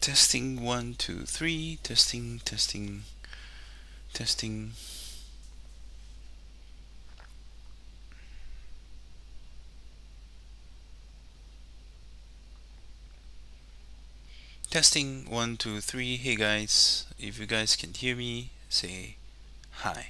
Testing 1, 2, 3. Testing, testing, testing. Testing 1, 2, 3. Hey guys, if you guys can hear me, say hi.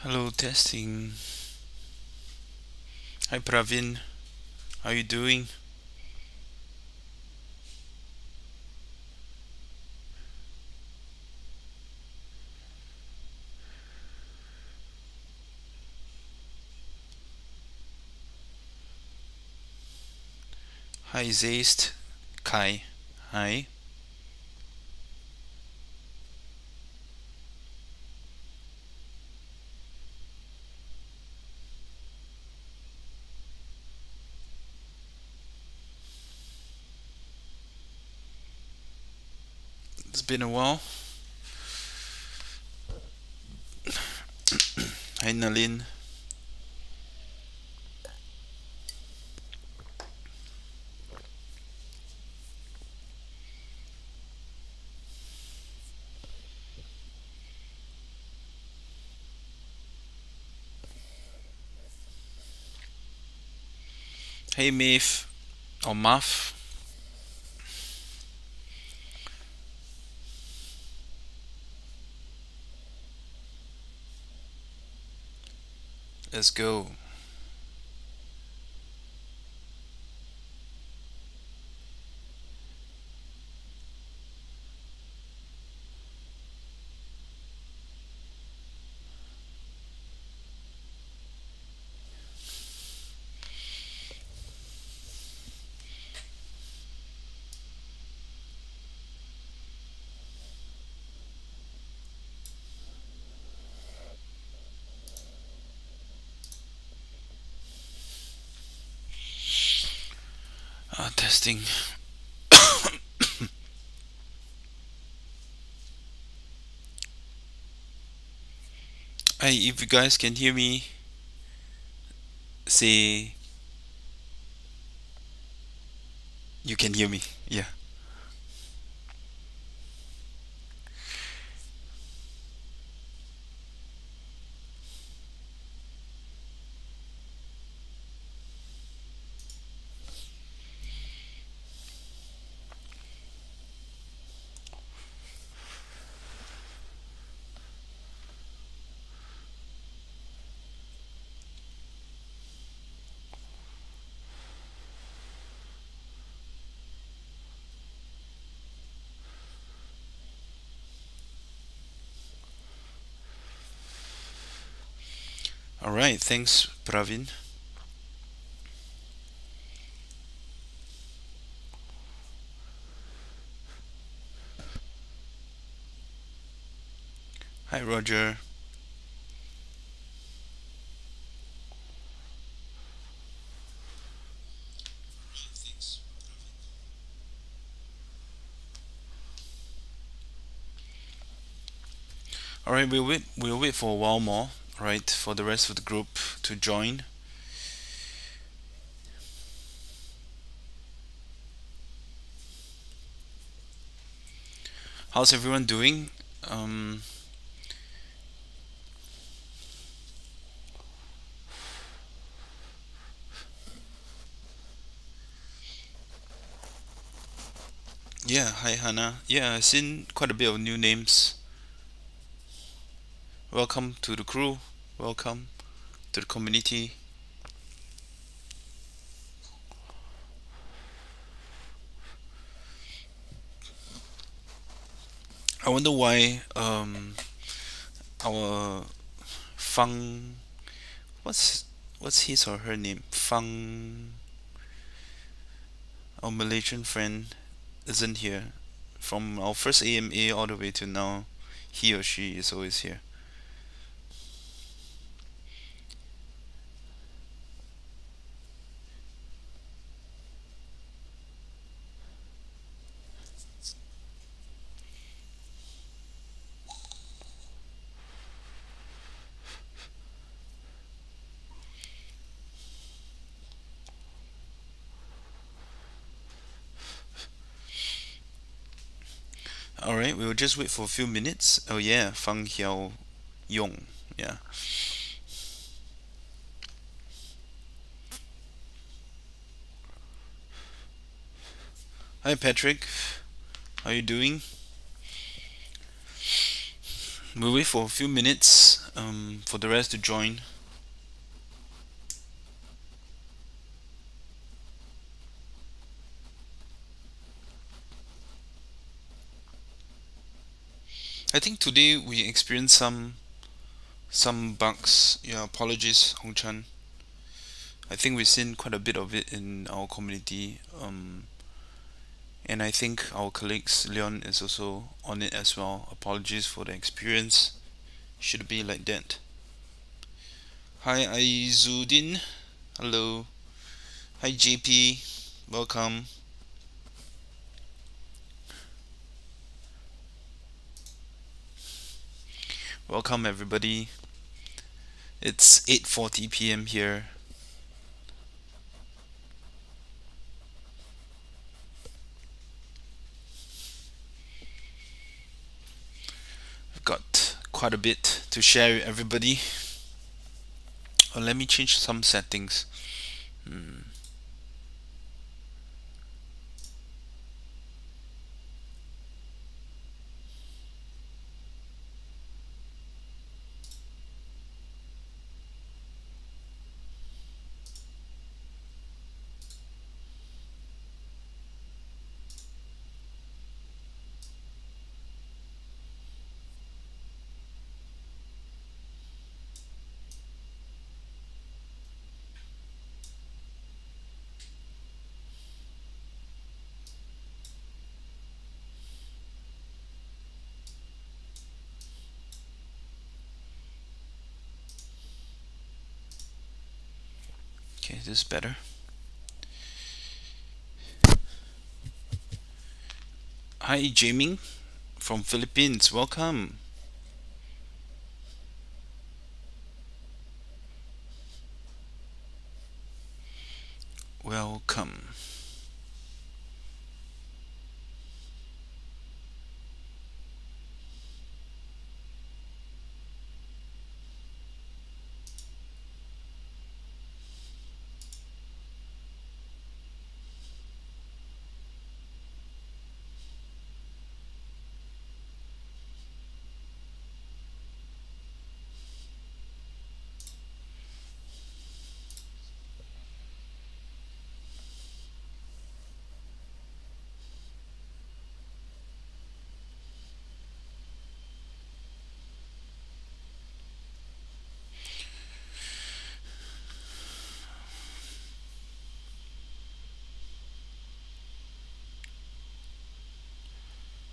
Hello, testing. Hi Pravin, how you doing? Hi Zeist, Kai, hi. It's been a while. Hi Nalin. Hey Maeve, or Muff. Let's go. Testing. Hey, if you guys can hear me, say you can hear me. Yeah. All right. Thanks, Pravin. Hi, Roger. All right. We'll wait for a while more. All right, for the rest of the group to join. How's everyone doing? Um, yeah. Hi, Hannah. Yeah, I've seen quite a bit of new names. Welcome to the crew. Welcome to the community. I wonder why our Fang, what's his or her name? Fang, our Malaysian friend, isn't here. From our first AMA all the way to now, he or she is always here. Alright, we'll just wait for a few minutes. Oh yeah, Fang Hiao Yong. Yeah. Hi Patrick, how you doing? We'll wait for a few minutes for the rest to join. I think today we experienced some bugs. Yeah, apologies, Hong Chan. I think we've seen quite a bit of it in our community. And I think our colleagues Leon is also on it as well. Apologies for the experience. Should be like that. Hi Aizuddin. Hello. Hi JP. Welcome. Welcome everybody. It's 8:40 p.m. here. I've got quite a bit to share with everybody. Oh, let me change some settings. Okay, this is better. Hi Jaming from Philippines. Welcome. Welcome.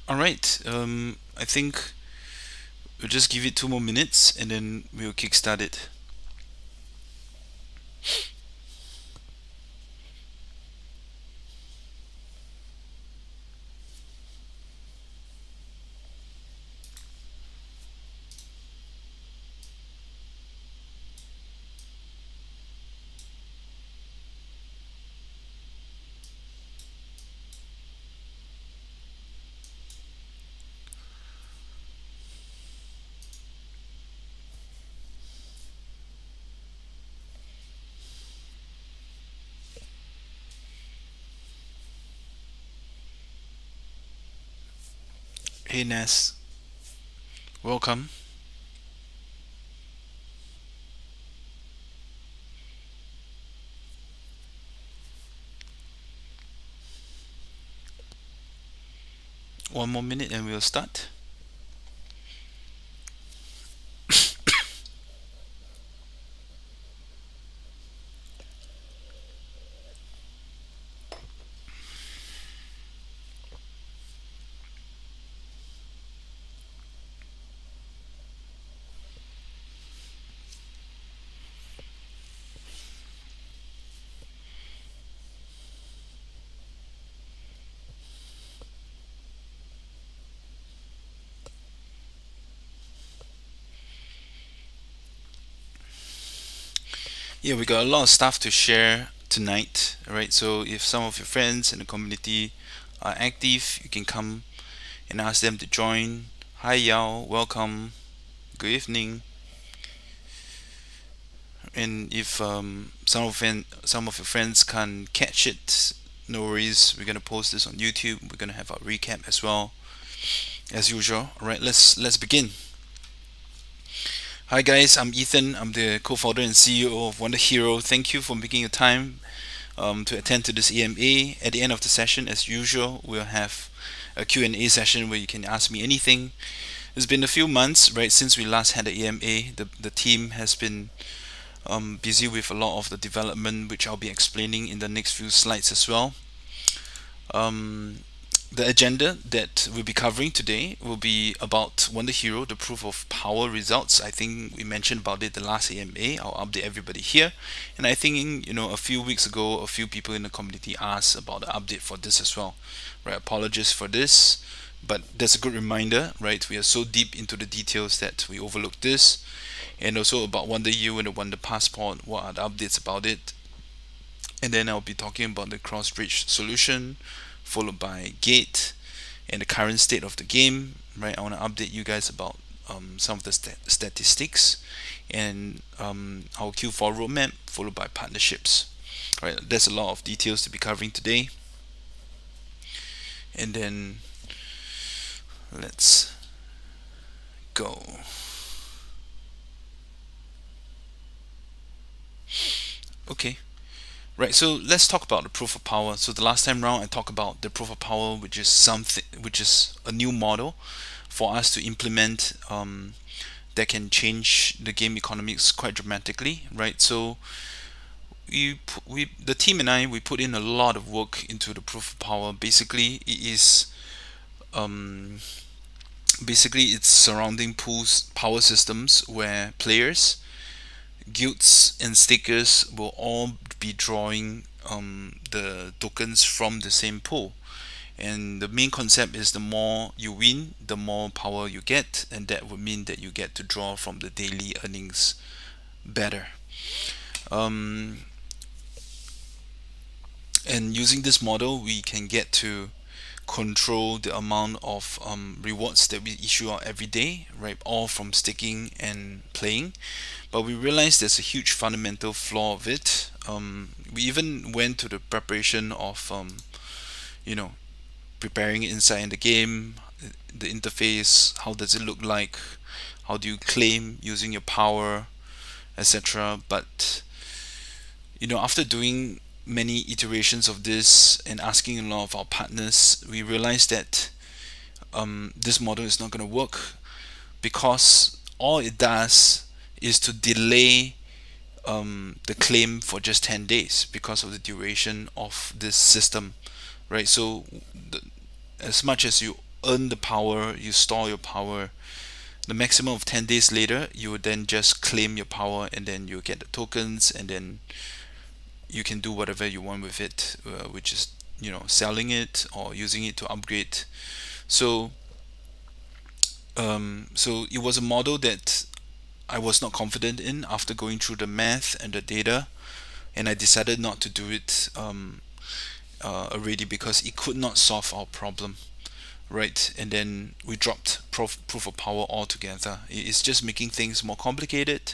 All right. I think we'll just give it 2 more minutes and then we'll kickstart it. Hey Nas, welcome. One more minute and we'll start. Yeah, we got a lot of stuff to share tonight. All right, so if some of your friends in the community are active, you can come and ask them to join. Hi, Yao, welcome. Good evening. And if some of your friends can't catch it, no worries. We're gonna post this on YouTube. We're gonna have our recap as well, as usual. All right, let's begin. Hi guys, I'm Ethan. I'm the co-founder and CEO of WonderHero. Thank you for making your time to attend to this AMA. At the end of the session, as usual, we'll have a Q&A session where you can ask me anything. It's been a few months, right, since we last had the AMA. The team has been busy with a lot of the development, which I'll be explaining in the next few slides as well. Um, the agenda that we'll be covering today will be about WonderHero, the proof of power results. I think we mentioned about it the last AMA. I'll update everybody here. And I think, a few weeks ago, a few people in the community asked about the update for this as well. Right, apologies for this, but that's a good reminder, right? We are so deep into the details that we overlooked this. And also about WonderU and the Wonder Passport, what are the updates about it? And then I'll be talking about the cross bridge solution, followed by gate and the current state of the game. Right, I want to update you guys about some of the statistics and our Q4 roadmap, followed by partnerships. Right, there's a lot of details to be covering today. And then let's go. Okay. Right, so let's talk about the proof of power. So the last time round, I talked about the proof of power, which is a new model for us to implement that can change the game economics quite dramatically, right? So the team and I, we put in a lot of work into the proof of power. Um, Basically it's surrounding pools, power systems where players, guilds, and stakers will all be drawing the tokens from the same pool. And the main concept is the more you win, the more power you get, and that would mean that you get to draw from the daily earnings better. Um, and using this model, we can get to control the amount of rewards that we issue out every day, right? All from staking and playing. But we realized there's a huge fundamental flaw of it. We even went to the preparation of, preparing it inside in the game, the interface, how does it look like, how do you claim using your power, etc. But after doing many iterations of this and asking a lot of our partners, we realized that this model is not going to work because all it does is to delay the claim for just 10 days because of the duration of this system, right? So as much as you earn the power, you store your power, the maximum of 10 days later, you would then just claim your power and then you get the tokens and then you can do whatever you want with it, which is selling it or using it to upgrade. So so it was a model that I was not confident in after going through the math and the data, and I decided not to do it already because it could not solve our problem, right? And then we dropped proof of power altogether. It's just making things more complicated,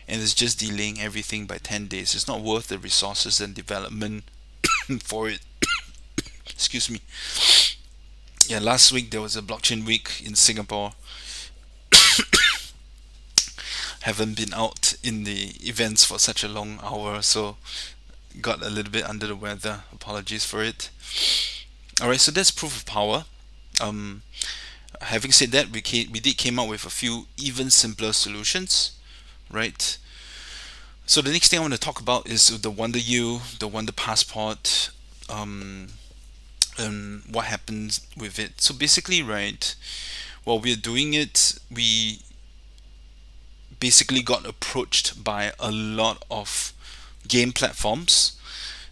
and it's just delaying everything by 10 days. It's not worth the resources and development for it. Excuse me. Yeah, last week there was a blockchain week in Singapore. Haven't been out in the events for such a long hour, so got a little bit under the weather. Apologies for it. Alright, so that's proof of power. Having said that, we did came up with a few even simpler solutions, right? So the next thing I want to talk about is the Wonder U, the Wonder Passport, and what happens with it. So basically, right, while we're doing it, we basically got approached by a lot of game platforms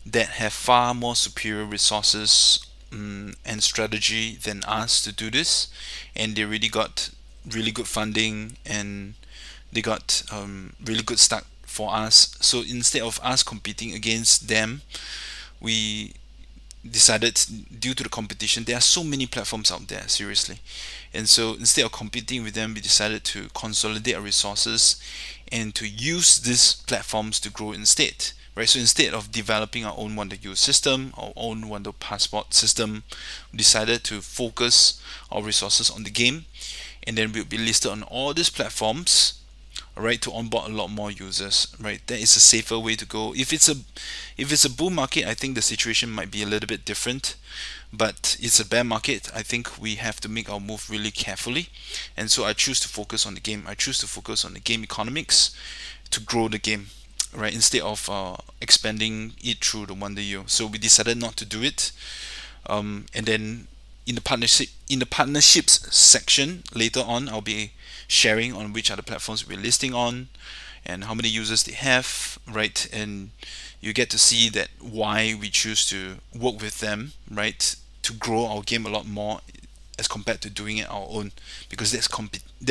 that have far more superior resources and strategy than us to do this, and they really got really good funding and they got really good for us. So instead of us competing against them, we decided, due to the competition, there are so many platforms out there, seriously. And so instead of competing with them, we decided to consolidate our resources and to use these platforms to grow instead. Right, so instead of developing our own WonderHero system, our own Wonder Passport system, we decided to focus our resources on the game, and then we'll be listed on all these platforms, right, to onboard a lot more users. Right, that is a safer way to go. If it's a bull market, I think the situation might be a little bit different, but it's a bear market. I think we have to make our move really carefully, and so I choose to focus on the game. I choose to focus on the game economics to grow the game, right, instead of expanding it through the WonderHero. So we decided not to do it, and then in the partnerships section later on, I'll be sharing on which other platforms we're listing on and how many users they have, right? And you get to see that why we choose to work with them, right, to grow our game a lot more as compared to doing it our own, because that's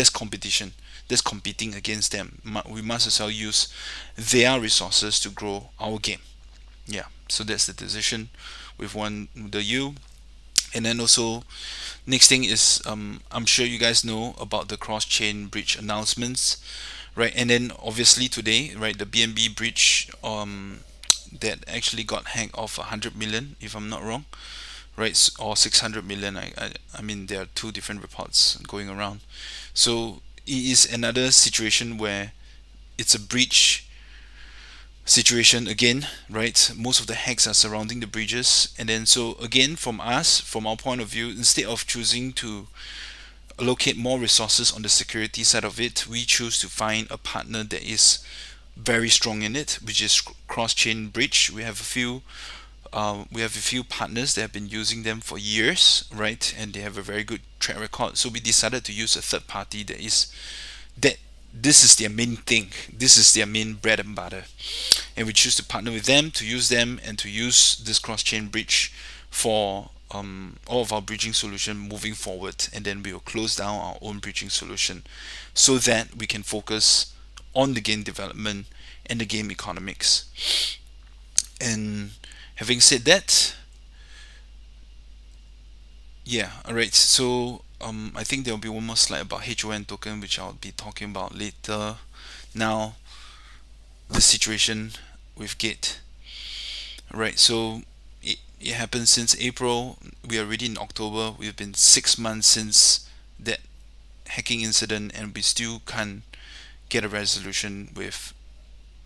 competition, that's competing against them. We must as well use their resources to grow our game. Yeah, so that's the decision with WonderHero. And then also, next thing is, I'm sure you guys know about the CrossChain Bridge announcements, right? And then obviously today, right, the BNB bridge that actually got hacked of 100 million, if I'm not wrong, right, or 600 million. I mean, there are two different reports going around. So it is another situation where it's a breach situation again, right? Most of the hacks are surrounding the bridges, and then so again, from our point of view, instead of choosing to allocate more resources on the security side of it, we choose to find a partner that is very strong in it, which is CrossChain Bridge. We have a few partners that have been using them for years, right? And they have a very good track record. So we decided to use a third party that this is their main thing. This is their main bread and butter. And we choose to partner with them, to use them, and to use this cross-chain bridge for all of our bridging solution moving forward. And then we will close down our own bridging solution so that we can focus on the game development and the game economics. And having said that, yeah, alright, so I think there will be one more slide about HON token, which I'll be talking about later. Now, the situation with Gate. Right, so it happened since April. We are already in October. We've been 6 months since that hacking incident, and we still can't get a resolution with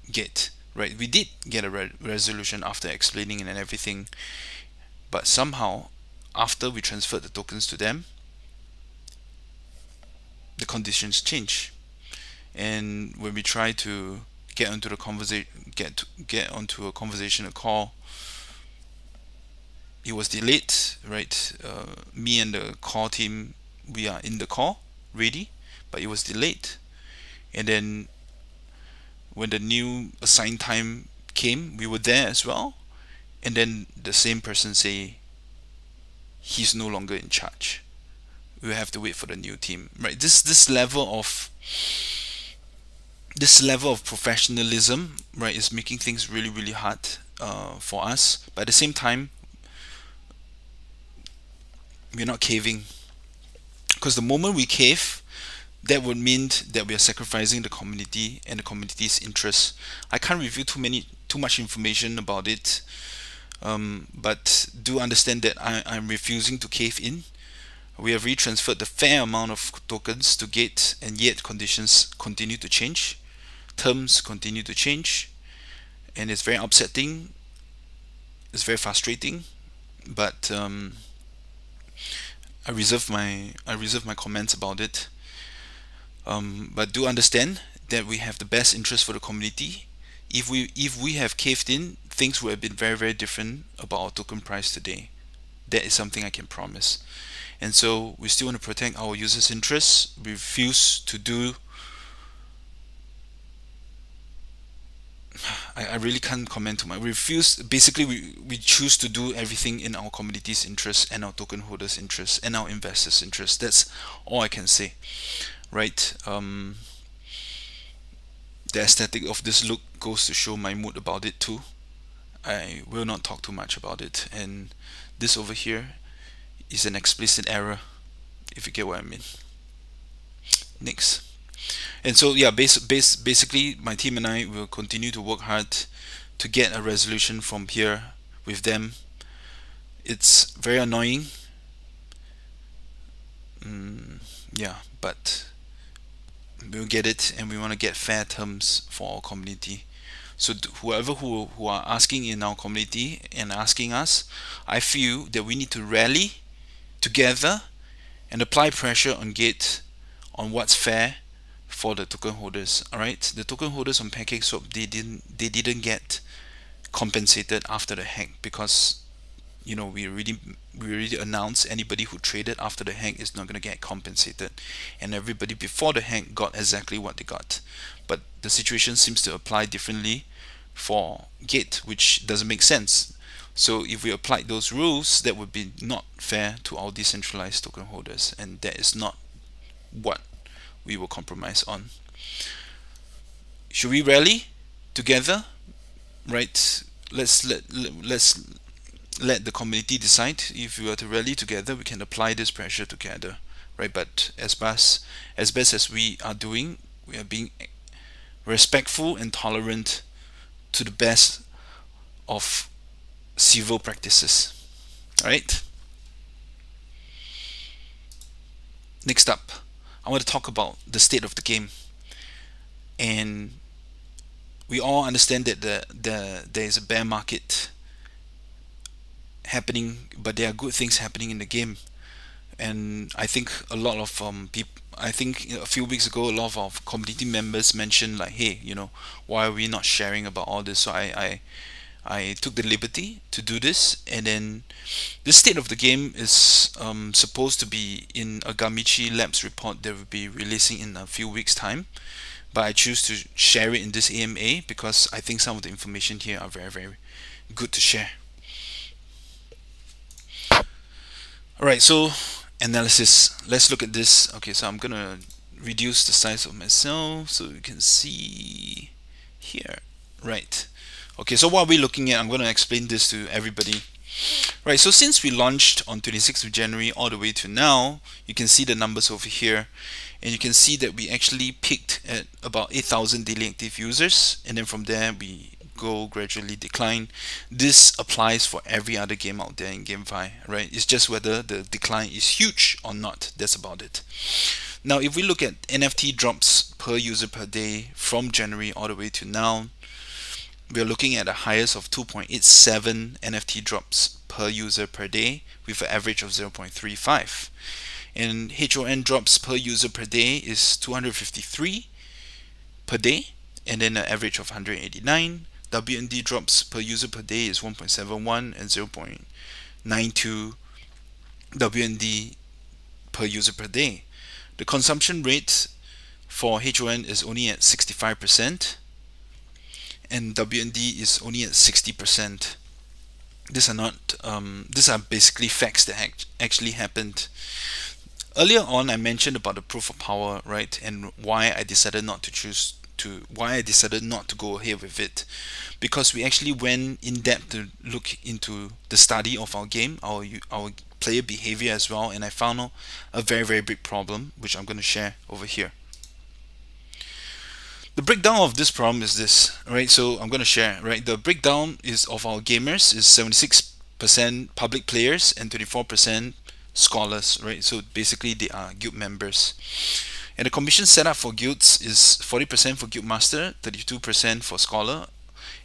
Gate. Right, we did get a resolution after explaining and everything, but somehow, after we transferred the tokens to them, the conditions change. And when we try to get onto the conversation, get onto a conversation, a call, it was delayed. Right, me and the call team, we are in the call ready, but it was delayed. And then when the new assigned time came, we were there as well, and then the same person say he's no longer in charge. We have to wait for the new team. Right, this level of professionalism, right, is making things really really hard for us. But at the same time, we're not caving, because the moment we cave, that would mean that we are sacrificing the community and the community's interests. I can't reveal too much information about it, but do understand that I'm refusing to cave in. We have retransferred the fair amount of tokens to Gate, and yet conditions continue to change, terms continue to change, and it's very upsetting. It's very frustrating, but I reserve my comments about it. But do understand that we have the best interest for the community. If we have caved in, things would have been very very different about our token price today. That is something I can promise. And so we still want to protect our users' interests. We refuse to do. I really can't comment too much. We refuse. Basically, we choose to do everything in our community's interest and our token holders' interest and our investors' interest. That's all I can say. Right. The aesthetic of this look goes to show my mood about it too. I will not talk too much about it. And this over here is an explicit error, if you get what I mean. Next. And so yeah, basically my team and I will continue to work hard to get a resolution from here with them. It's very annoying. Yeah, but we'll get it, and we want to get fair terms for our community. So whoever who are asking in our community and asking us, I feel that we need to rally together and apply pressure on Gate on what's fair for the token holders. All right, the token holders on PancakeSwap, they didn't get compensated after the hack, because we already announced anybody who traded after the hack is not going to get compensated, and everybody before the hack got exactly what they got. But the situation seems to apply differently for Gate, which doesn't make sense. So if we applied those rules, that would be not fair to our decentralized token holders, and that is not what we will compromise on. Should we rally together? Right? Let's let the community decide. If we are to rally together, we can apply this pressure together, right? But as best as we are doing, we are being respectful and tolerant to the best of civil practices. All right. Next up, I want to talk about the state of the game, and we all understand that there is a bear market happening, but there are good things happening in the game. And I think a lot of people. I think a few weeks ago, a lot of community members mentioned like, "Hey, why are we not sharing about all this?" So I took the liberty to do this, and then the state of the game is supposed to be in a Gamichi Labs report that will be releasing in a few weeks' time. But I choose to share it in this AMA because I think some of the information here are very, very good to share. Alright, so analysis. Let's look at this. Okay, so I'm gonna reduce the size of myself so you can see here. Right. Okay, so what are we looking at? I'm gonna explain this to everybody. Right, so since we launched on 26th of January all the way to now, you can see the numbers over here. And you can see that we actually peaked at about 8,000 daily active users, and then from there we go gradually decline. This applies for every other game out there in GameFi, right? It's just whether the decline is huge or not. That's about it. Now, if we look at NFT drops per user per day from January all the way to now, we're looking at a highest of 2.87 NFT drops per user per day with an average of 0.35. And HON drops per user per day is 253 per day, and then an average of 189. WND drops per user per day is 1.71 and 0.92 WND per user per day. The consumption rate for HON is only at 65%, and WND is only at 60%. These are basically facts that actually happened. Earlier on, I mentioned about the proof of power, right, and why I decided not to go ahead with it, because we actually went in depth to look into the study of our game, our player behavior as well, and I found out a very, very big problem, which I'm going to share over here. The breakdown of this problem is this, right? So I'm going to share, right? The breakdown is of our gamers is 76% public players and 24% scholars, right? So basically they are guild members. And the commission setup for guilds is 40% for guild master, 32% for scholar,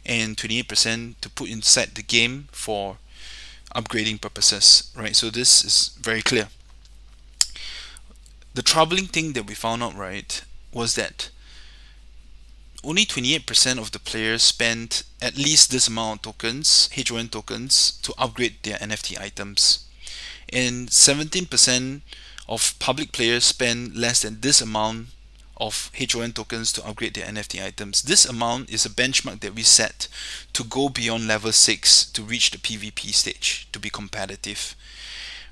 and 28% to put inside the game for upgrading purposes, right? So this is very clear. The troubling thing that we found out, right, was that only 28% of the players spent at least this amount of tokens, HON tokens, to upgrade their NFT items. And 17% of public players spend less than this amount of HON tokens to upgrade their NFT items. This amount is a benchmark that we set to go beyond level 6 to reach the PvP stage, to be competitive,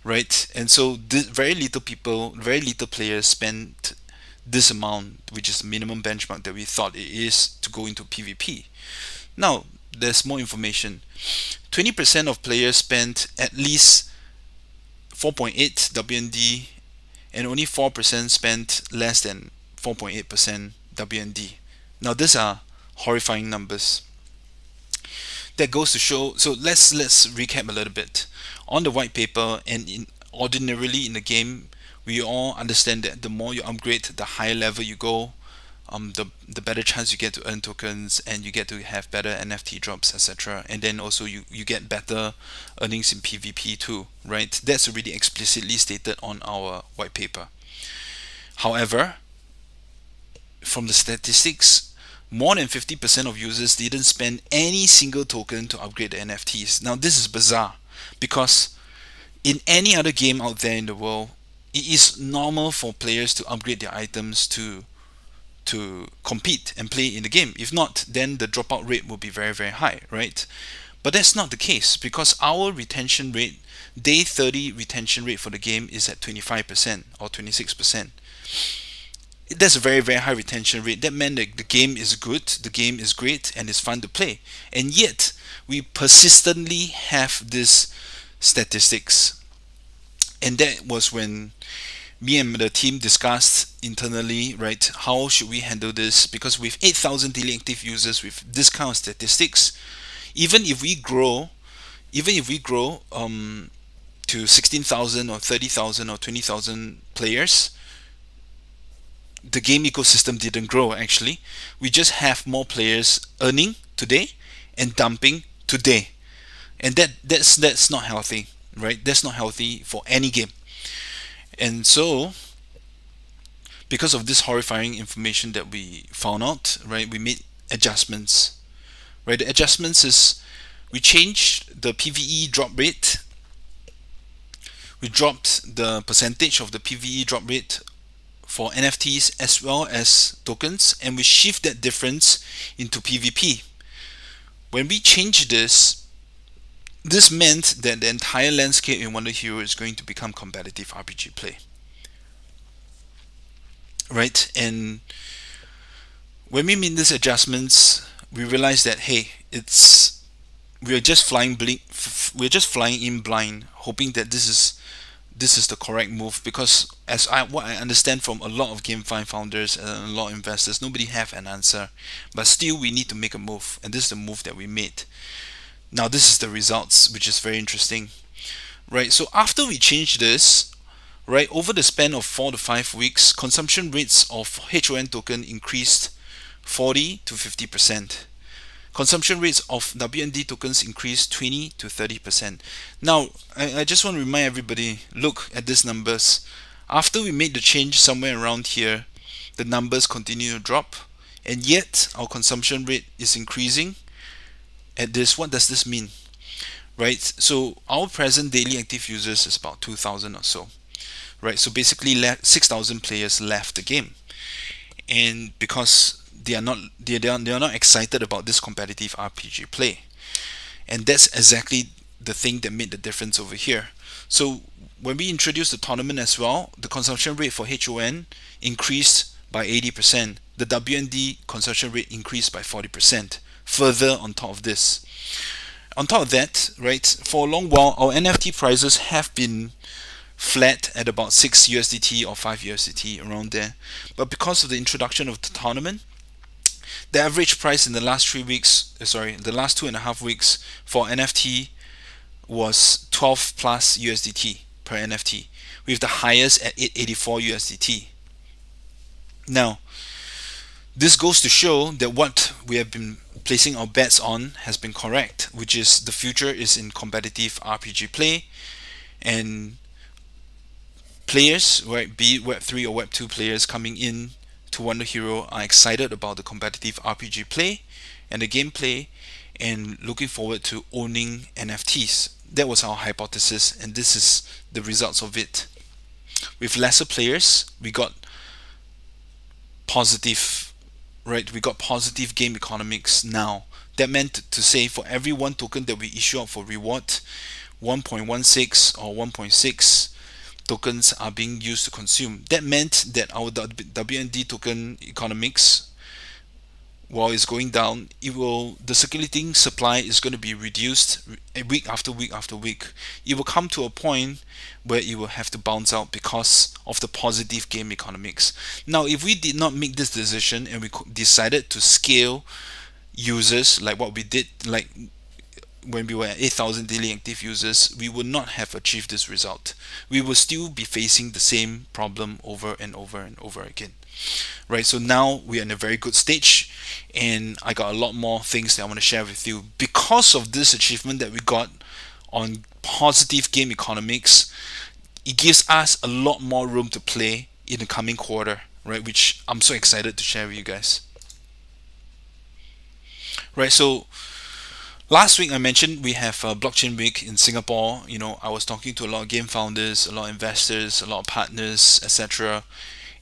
right? And so very little players spent this amount, which is the minimum benchmark that we thought it is to go into PvP. Now, there's more information. 20% of players spent at least 4.8 WND, and only 4% spent less than 4.8% WND. Now, these are horrifying numbers. That goes to show. So let's recap a little bit. On the white paper and ordinarily in the game, we all understand that the more you upgrade, the higher level you go, the better chance you get to earn tokens, and you get to have better NFT drops, etc. And then also you get better earnings in PvP too, right? That's already explicitly stated on our white paper. However, from the statistics, more than 50% of users didn't spend any single token to upgrade the NFTs. Now, this is bizarre because in any other game out there in the world, it is normal for players to upgrade their items to compete and play in the game. If not, then the dropout rate will be very, very high, right? But that's not the case because our retention rate, day 30 retention rate for the game is at 25% or 26%. That's a very, very high retention rate. That meant that the game is good, the game is great, and it's fun to play. And yet, we persistently have this statistics. And that was when me and the team discussed internally, right, how should we handle this? Because with 8,000 daily active users with this kind of statistics, even if we grow to 16,000 or 30,000 or 20,000 players, the game ecosystem didn't grow actually. We just have more players earning today and dumping today. And that's not healthy, right? That's not healthy for any game. And so, because of this horrifying information that we found out, right, we made adjustments. Right, the adjustments is we changed the PVE drop rate. We dropped the percentage of the PVE drop rate for NFTs as well as tokens, and we shift that difference into PvP. When we change this meant that the entire landscape in WonderHero is going to become competitive RPG play. Right? And when we made these adjustments, we realized that hey, we're just flying in blind, hoping that this is the correct move, because what I understand from a lot of GameFi founders and a lot of investors, nobody have an answer, but still we need to make a move, and this is the move that we made. Now this is the results, which is very interesting, right? So after we changed this, right, over the span of 4 to 5 weeks, consumption rates of HON token increased 40 to 50%. Consumption rates of WND tokens increased 20 to 30%. Now, I just want to remind everybody, look at these numbers. After we made the change somewhere around here, the numbers continue to drop, and yet our consumption rate is increasing at this. What does this mean? Right? So our present daily active users is about 2,000 or so. Right? So basically 6,000 players left the game. And because they are not excited about this competitive RPG play. And that's exactly the thing that made the difference over here. So when we introduced the tournament as well, the consumption rate for HON increased by 80%. The WND consumption rate increased by 40%. Further on top of this. On top of that, right, for a long while, our NFT prices have been flat at about 6 USDT or 5 USDT, around there. But because of the introduction of the tournament, the average price in the last 2.5 weeks for NFT was 12 plus USDT per NFT, with the highest at 884 USDT. Now, this goes to show that what we have been placing our bets on has been correct, which is the future is in competitive RPG play, and players, right, be it Web3 or Web2 players coming in to WonderHero are excited about the competitive RPG play and the gameplay, and looking forward to owning NFTs. That was our hypothesis, and this is the results of it. With lesser players, we got positive, right? We got positive game economics now. That meant to say for every one token that we issue out for reward, 1.16 or 1.6 tokens are being used to consume. That meant that our WND token economics, while it's going down, the circulating supply is going to be reduced week after week after week. It will come to a point where it will have to bounce out because of the positive game economics. Now, if we did not make this decision and we decided to scale users like what we did, like when we were at 8,000 daily active users, we would not have achieved this result. We will still be facing the same problem over and over and over again. Right, so now we're in a very good stage, and I got a lot more things that I want to share with you. Because of this achievement that we got on positive game economics, it gives us a lot more room to play in the coming quarter, right? Which I'm so excited to share with you guys. Right, so last week I mentioned we have a blockchain week in Singapore. I was talking to a lot of game founders, a lot of investors, a lot of partners, etc.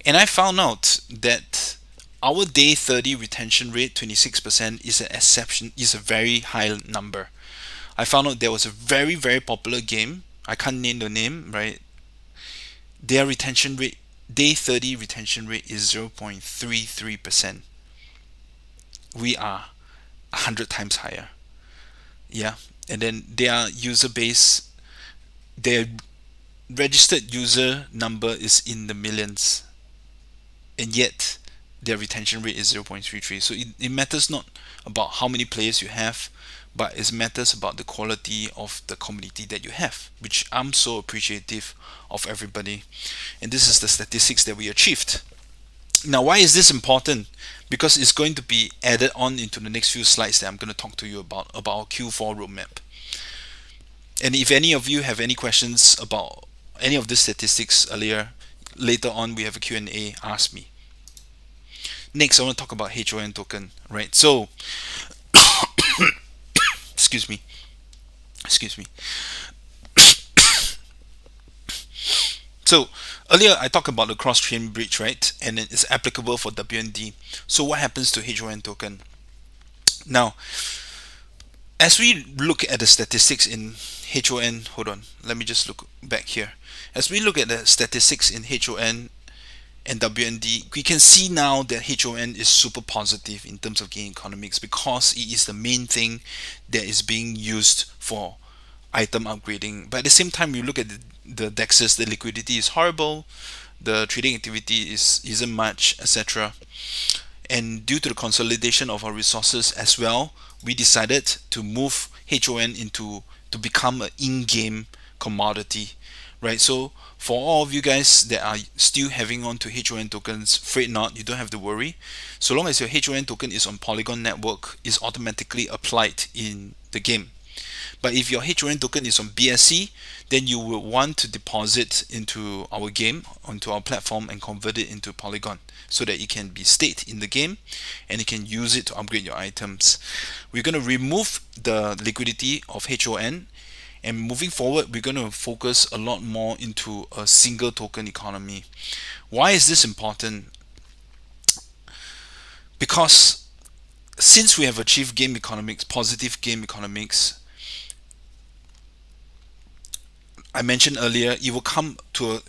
And I found out that our day 30 retention rate, 26%, is an exception, is a very high number. I found out there was a very, very popular game. I can't name the name, right? Their retention rate, day 30 retention rate is 0.33%. We are 100 times higher. Yeah. And then their user base, their registered user number is in the millions. And yet their retention rate is 0.33. So it matters not about how many players you have, but it matters about the quality of the community that you have, which I'm so appreciative of everybody. And this is the statistics that we achieved. Now, why is this important? Because it's going to be added on into the next few slides that I'm going to talk to you about our Q4 roadmap. And if any of you have any questions about any of these statistics later on we have a Q&A, ask me. Next, I want to talk about HON token, right? So, excuse me. So, earlier I talked about the CrossChain Bridge, right? And it's applicable for WND. So what happens to HON token? Now, as we look at the statistics in HON, hold on, let me just look back here. As we look at the statistics in HON and WND, we can see now that HON is super positive in terms of game economics because it is the main thing that is being used for item upgrading. But at the same time, you look at the DEXs, the liquidity is horrible, the trading activity isn't much, etc. And due to the consolidation of our resources as well, we decided to move HON to become an in-game commodity, right? So for all of you guys that are still having on to HON tokens, fret not, you don't have to worry. So long as your HON token is on Polygon network, it's automatically applied in the game. But if your HON token is on BSC, then you will want to deposit into our game, onto our platform, and convert it into Polygon so that it can be staked in the game and you can use it to upgrade your items. We're going to remove the liquidity of HON, and moving forward, we're going to focus a lot more into a single token economy. Why is this important? Because since we have achieved game economics, positive game economics, I mentioned earlier, it will come to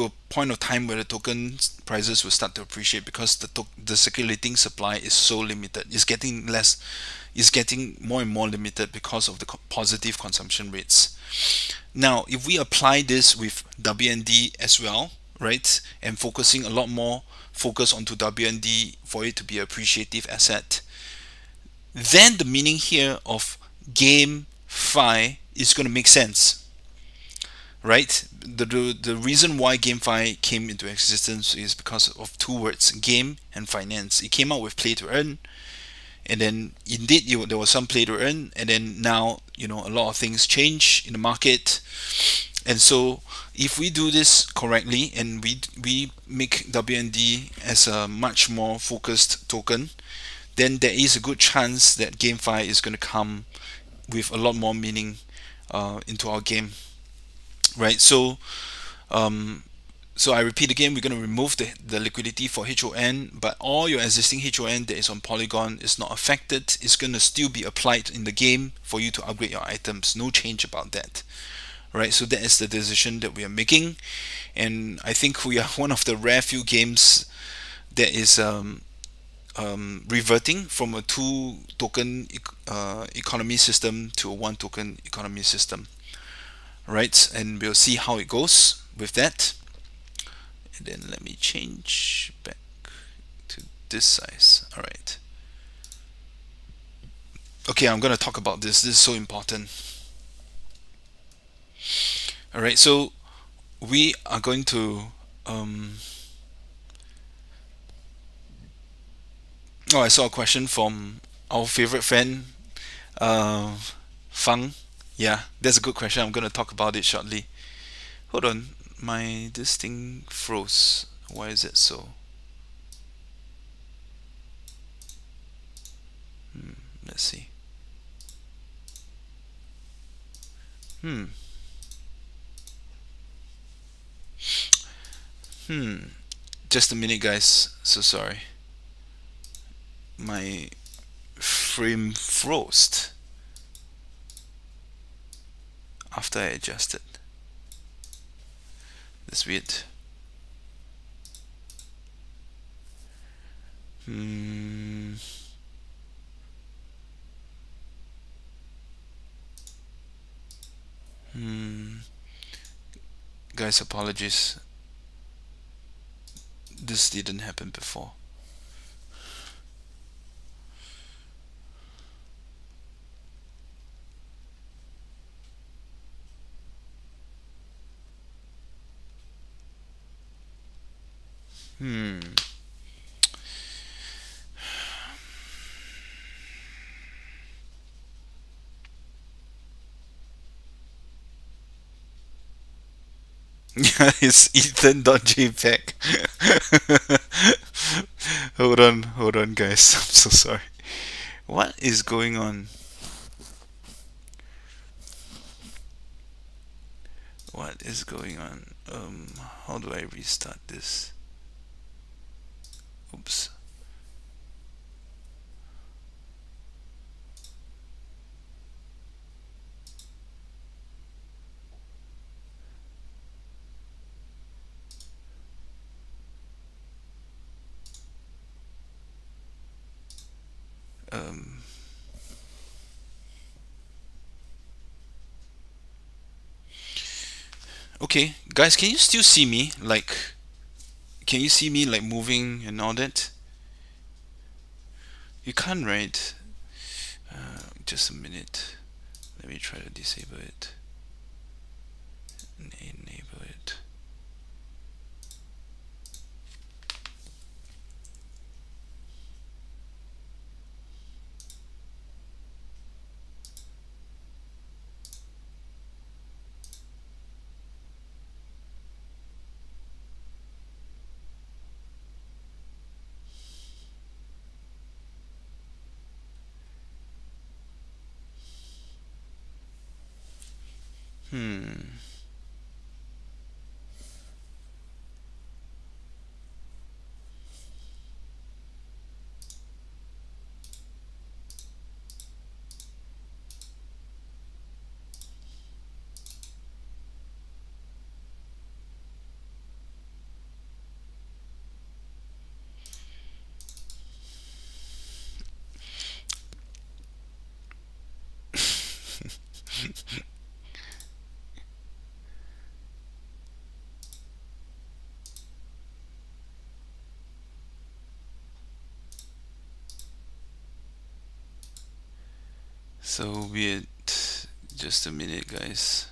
a point of time where the token prices will start to appreciate because the circulating supply is so limited. It's getting more and more limited because of the positive consumption rates. Now, if we apply this with WND as well, right, and focusing a lot more focus onto WND for it to be an appreciative asset, then the meaning here of GameFi is going to make sense. Right? The reason why GameFi came into existence is because of two words, game and finance. It came out with play to earn, and then indeed there was some play to earn, and then now a lot of things change in the market. And so if we do this correctly and we make WND as a much more focused token, then there is a good chance that GameFi is going to come with a lot more meaning into our game. Right, so I repeat again, we're going to remove the liquidity for HON, but all your existing HON that is on Polygon is not affected. It's going to still be applied in the game for you to upgrade your items. No change about that. right? So that is the decision that we are making, and I think we are one of the rare few games that is reverting from a two token economy system to a one token economy system, right? And we'll see how it goes with that. And then let me change back to this size. All right. Okay, I'm going to talk about this. This is so important. All right, so we are going to. Um, I saw a question from our favorite fan, uh, Fang. Yeah, that's a good question. I'm going to talk about it shortly. Hold on, my this thing froze. Why is it so? Let's see. Hmm. Hmm. Just a minute, guys. So sorry. My frame froze after I adjusted. That's weird. Hmm. Hmm. Guys, apologies. This didn't happen before. Hmm. Yeah, it's Ethan.jpg. Hold on, guys. I'm so sorry. What is going on? What is going on? How do I restart this? Oops. Um, okay, guys, can you still see me? Like, can you see me like moving and all that? You can't, right? Just a minute. Let me try to disable it. Enable it. Hmm. So weird. Just a minute, guys.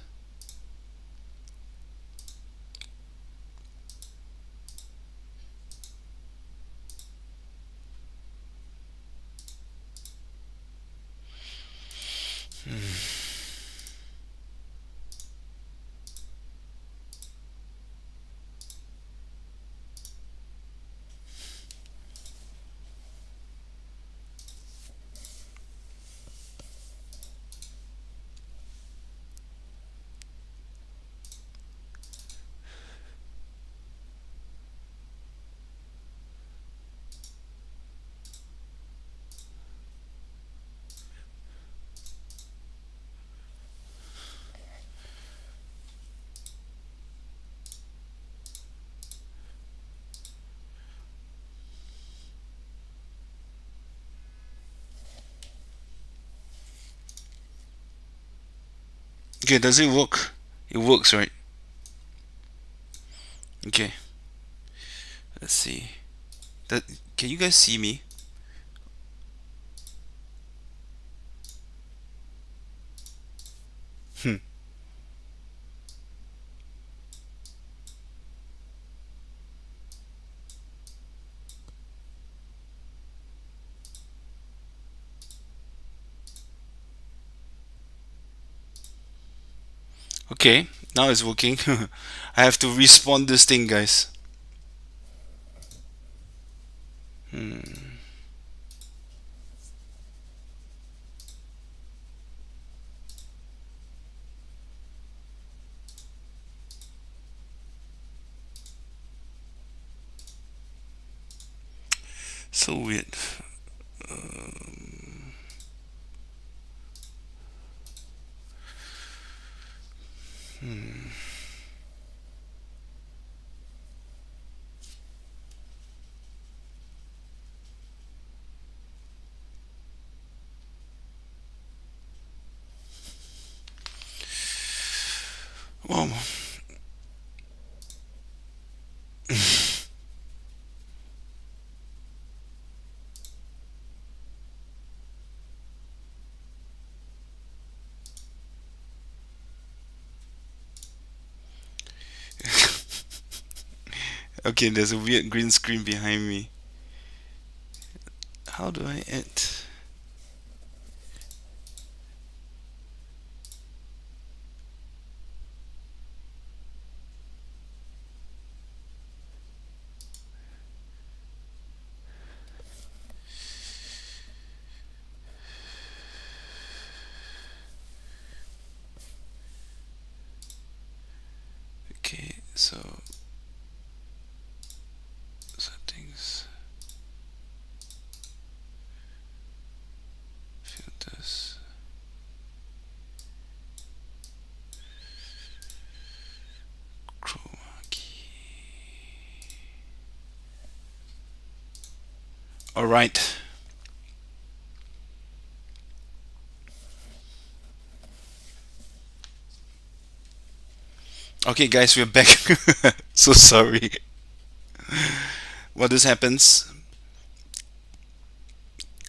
Okay, does it work? It works, right? Okay, let's see. That can you guys see me? Hmm. Okay, now it's working. I have to respawn this thing, guys. Hmm. So weird. Um, hmm. Well, okay, there's a weird green screen behind me. How do I add? Okay, so settings, filters, chroma key. All right. Okay, guys, we're back. So sorry. Well, this happens.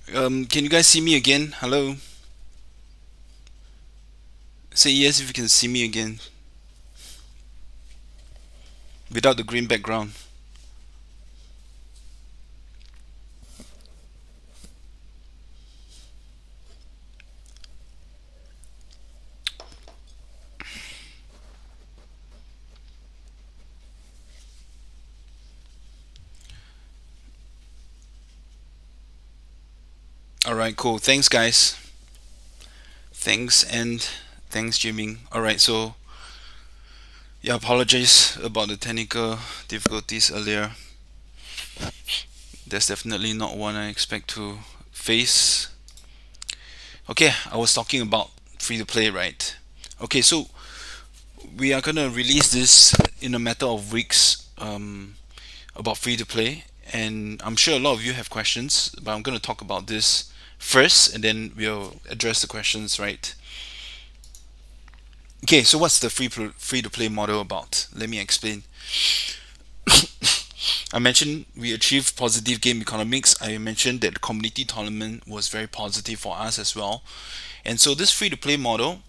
Can you guys see me again? Hello. Say yes if you can see me again without the green background. All right, cool. Thanks, guys. Thanks and thanks, Jimmy. All right, so yeah, apologies about the technical difficulties earlier. That's definitely not one I expect to face. Okay, I was talking about free to play, right? Okay, so we are gonna release this in a matter of weeks about free to play, and I'm sure a lot of you have questions, but I'm gonna talk about this first, and then we'll address the questions, right? Okay, so what's the free to play model about? Let me explain. I mentioned we achieved positive game economics. I mentioned that the community tournament was very positive for us as well. And so this free to play model,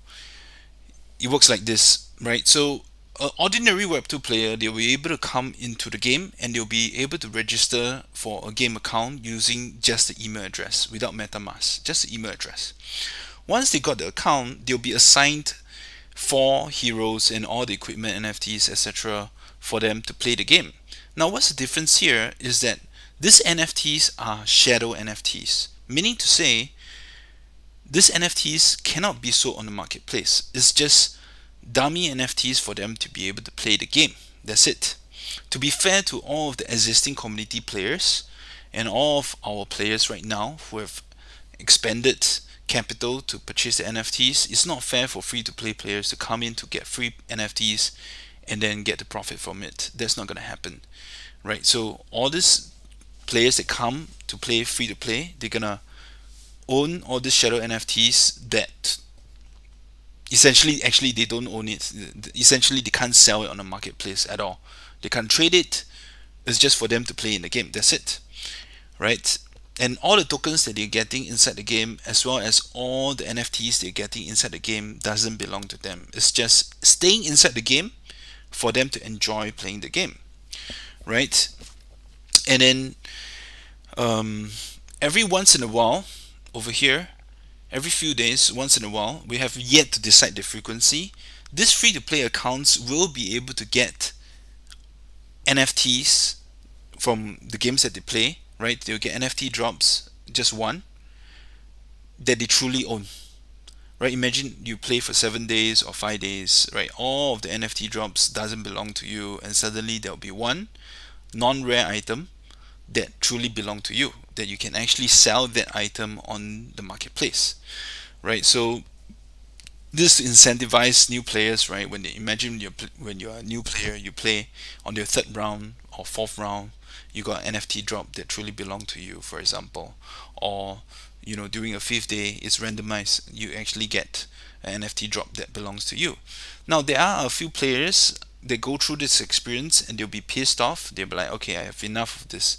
it works like this, right? So an ordinary Web2 player, they'll be able to come into the game and they'll be able to register for a game account using just the email address without MetaMask, just the email address. Once they got the account, they'll be assigned four heroes and all the equipment, NFTs, etc., for them to play the game. Now, what's the difference here is that these NFTs are shadow NFTs, meaning to say these NFTs cannot be sold on the marketplace. It's just dummy NFTs for them to be able to play the game. That's it. To be fair to all of the existing community players and all of our players right now who have expended capital to purchase the NFTs, it's not fair for free to play players to come in to get free NFTs and then get the profit from it. That's not going to happen, right? So all these players that come to play free to play, they're going to own all these shadow NFTs that essentially, actually, they don't own it. Essentially, they can't sell it on the marketplace at all. They can't trade it. It's just for them to play in the game. That's it, right? And all the tokens that they're getting inside the game, as well as all the NFTs they're getting inside the game, doesn't belong to them. It's just staying inside the game for them to enjoy playing the game, right? And then um, every once in a while, over here, every few days, once in a while, we have yet to decide the frequency. These free-to-play accounts will be able to get NFTs from the games that they play, right? They'll get NFT drops, just one, that they truly own, right? Imagine you play for 7 days or 5 days, right? All of the NFT drops doesn't belong to you, and suddenly there'll be one non-rare item that truly belong to you, that you can actually sell that item on the marketplace, right? So this to incentivize new players, right? When they imagine when you're a new player, you play on your third round or fourth round, you got NFT drop that truly belong to you, for example, or during a fifth day, it's randomized. You actually get an NFT drop that belongs to you. Now there are a few players that go through this experience and they'll be pissed off. They'll be like, okay, I have enough of this.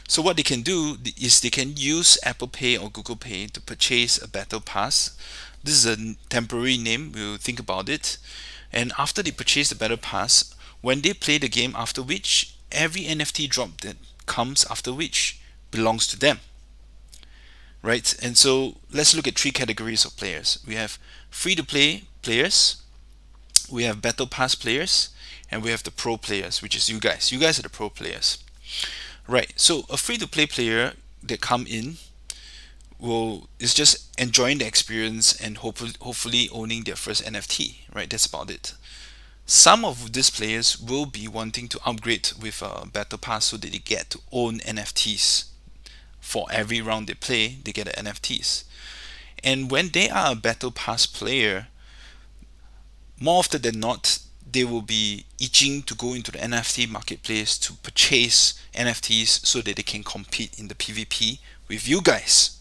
So what they can do is they can use Apple Pay or Google Pay to purchase a battle pass. This is a temporary name, we'll think about it. And after they purchase the battle pass, when they play the game, after which every NFT drop that comes after which belongs to them, right? And so let's look at three categories of players. We have free to play players, we have battle pass players, and we have the pro players, which is you guys. You guys are the pro players, right? So a free to play player that come in will is just enjoying the experience and hopefully owning their first NFT, right? That's about it. Some of these players will be wanting to upgrade with a battle pass so that they get to own NFTs. For every round they play, they get the NFTs. And when they are a battle pass player, more often than not, they will be itching to go into the NFT marketplace to purchase NFTs so that they can compete in the PvP with you guys,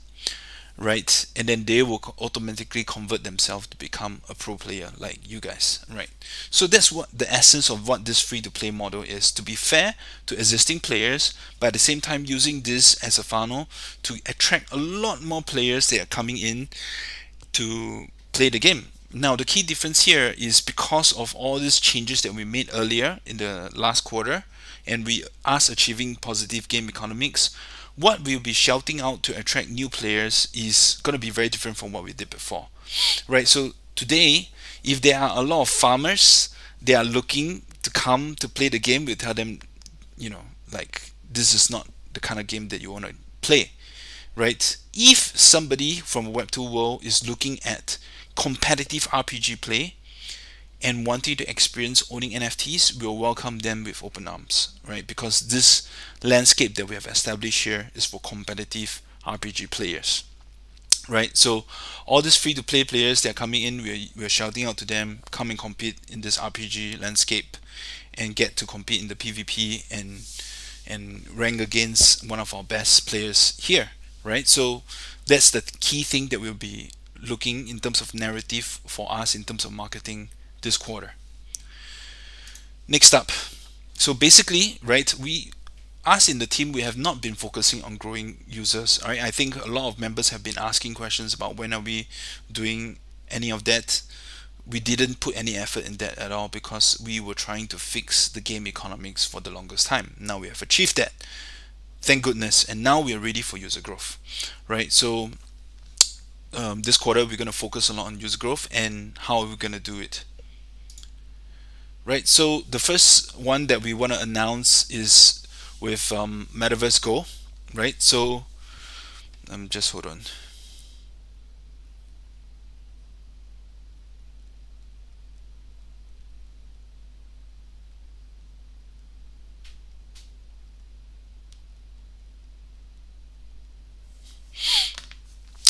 right? And then they will automatically convert themselves to become a pro player like you guys, right? So that's what the essence of what this free to play model is, to be fair to existing players, but at the same time using this as a funnel to attract a lot more players that are coming in to play the game. Now the key difference here is because of all these changes that we made earlier in the last quarter, and we us achieving positive game economics, what we'll be shouting out to attract new players is going to be very different from what we did before, right? So today, if there are a lot of farmers, they are looking to come to play the game, we tell them, like, this is not the kind of game that you want to play, right? If somebody from a Web2 world is looking at competitive RPG play and wanting to experience owning NFTs, we'll welcome them with open arms, right? Because this landscape that we have established here is for competitive RPG players, right? So all these free-to-play players that are coming in, we're shouting out to them, come and compete in this RPG landscape and get to compete in the PvP and rank against one of our best players here, right? So that's the key thing that we'll be looking in terms of narrative for us in terms of marketing this quarter. Next up, so basically, right, us in the team, we have not been focusing on growing users. Right? I think a lot of members have been asking questions about when are we doing any of that. We didn't put any effort in that at all because we were trying to fix the game economics for the longest time. Now we have achieved that, thank goodness, and now we are ready for user growth, right? So this quarter we're going to focus a lot on user growth and how are we going to do it, right? So the first one that we want to announce is with Metaverse Go, right? So just hold on.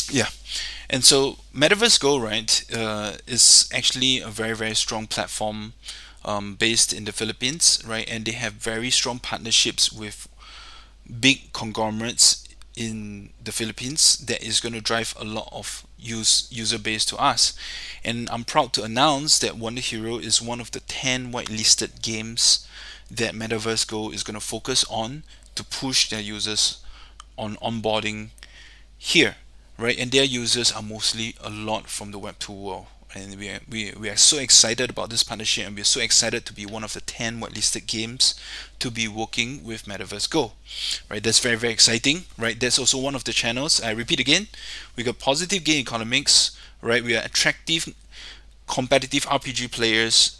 Yeah. And so Metaverse Go, right, is actually a very, very strong platform based in the Philippines, right? And they have very strong partnerships with big conglomerates in the Philippines that is going to drive a lot of user base to us. And I'm proud to announce that WonderHero is one of the 10 whitelisted games that Metaverse Go is going to focus on to push their users on onboarding here, right? And their users are mostly a lot from the Web2 world. And we are so excited about this partnership, and we're so excited to be one of the 10 whitelisted games to be working with Metaverse Go, right? That's very, very exciting, right? That's also one of the channels. I repeat again, we got positive game economics, right? We are attractive, competitive RPG players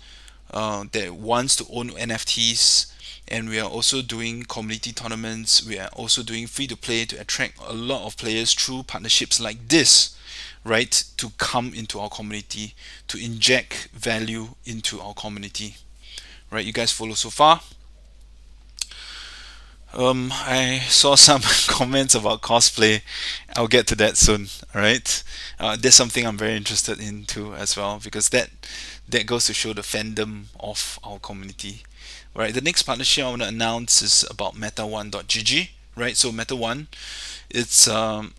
that wants to own NFTs, and we are also doing community tournaments. We are also doing free to play to attract a lot of players through partnerships like this, right? To come into our community, to inject value into our community, right? You guys follow so far? I saw some comments about cosplay. I'll get to that soon. All right, that's something I'm very interested in too as well, because that goes to show the fandom of our community. Right, the next partnership I want to announce is about Meta1.gg. Right, so Meta1, it's a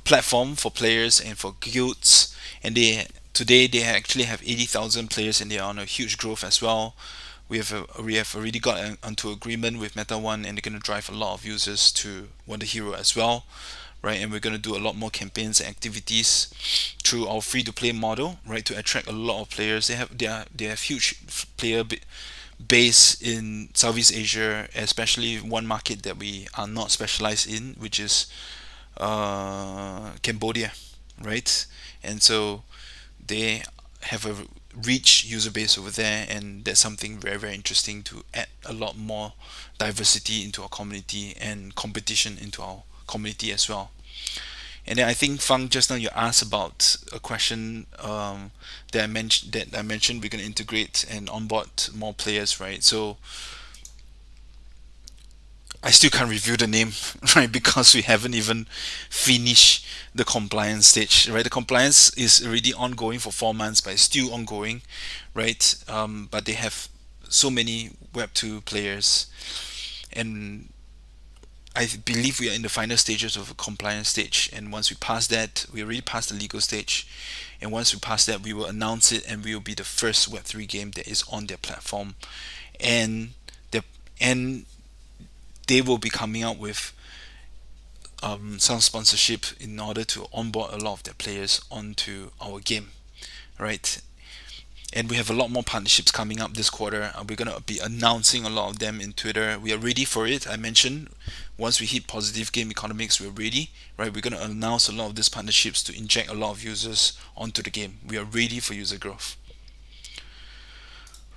platform for players and for guilds, and today they actually have 80,000 players, and they are on a huge growth as well. We have already got onto agreement with Meta1, and they're going to drive a lot of users to WonderHero as well, right? And we're going to do a lot more campaigns and activities through our free-to-play model, right, to attract a lot of players. They have huge base in Southeast Asia, especially one market that we are not specialized in, which is Cambodia, right? And so they have a rich user base over there, and that's something very, very interesting to add a lot more diversity into our community and competition into our community as well. And then I think Fang, just now you asked about a question that I mentioned we're going to integrate and onboard more players, right? So I still can't review the name, right? Because we haven't even finished the compliance stage, right? The compliance is already ongoing for 4 months, but it's still ongoing, right? But they have so many Web2 players, and I believe we are in the final stages of a compliance stage. And once we pass that, we already passed the legal stage. And once we pass that, we will announce it, and we will be the first Web3 game that is on their platform. And the and they will be coming out with some sponsorship in order to onboard a lot of their players onto our game, right? And we have a lot more partnerships coming up this quarter. We're going to be announcing a lot of them in Twitter. We are ready for it. I mentioned once we hit positive game economics, we're ready, right? We're going to announce a lot of these partnerships to inject a lot of users onto the game. We are ready for user growth.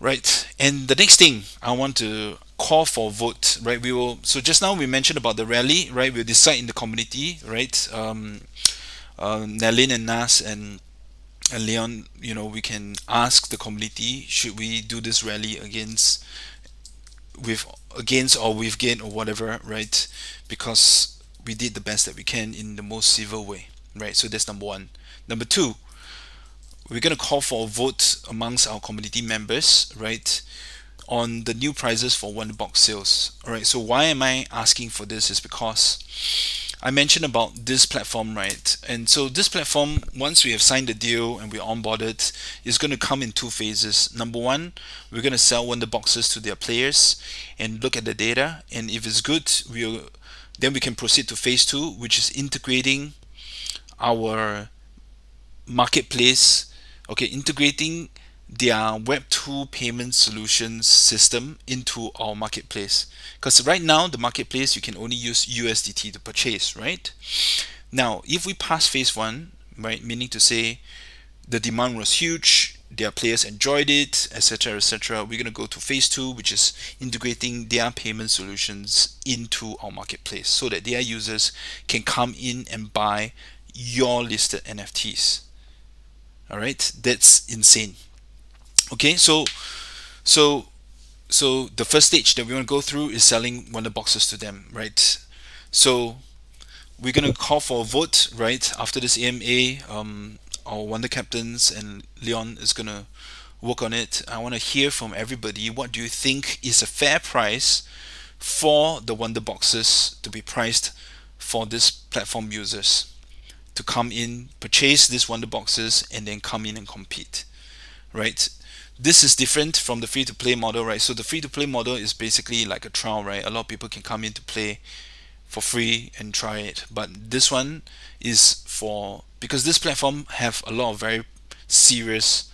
Right, and the next thing I want to call for vote, right? So just now we mentioned about the rally, right? We'll decide in the community, right? Nalin and Nas and Leon, we can ask the community, should we do this rally against or with gain or whatever, right? Because we did the best that we can in the most civil way, right? So that's number one. Number two, we're going to call for a vote amongst our community members, right, on the new prices for Wonderbox sales. All right, so why am I asking for this is because I mentioned about this platform, right? And so this platform, once we have signed the deal and we're onboarded, is going to come in two phases. Number one, we're going to sell Wonderboxes to their players and look at the data, and if it's good, then we can proceed to phase two, which is integrating our marketplace, integrating their Web2 payment solutions system into our marketplace. Because right now, the marketplace, you can only use USDT to purchase, right? Now, if we pass phase one, right, meaning to say the demand was huge, their players enjoyed it, etc., etc., we're going to go to phase two, which is integrating their payment solutions into our marketplace so that their users can come in and buy your listed NFTs. All right, that's insane. Okay, so the first stage that we want to go through is selling Wonder Boxes to them, right? So we're gonna call for a vote, right? After this AMA, our Wonder Captains and Leon is gonna work on it. I want to hear from everybody. What do you think is a fair price for the Wonder Boxes to be priced for this platform users? to come in, purchase these wonder boxes, and then come in and compete, right? This is different from the free to play model, right? So the free to play model is basically like a trial, right? A lot of people can come in to play for free and try it. But this one is for, because this platform have a lot of very serious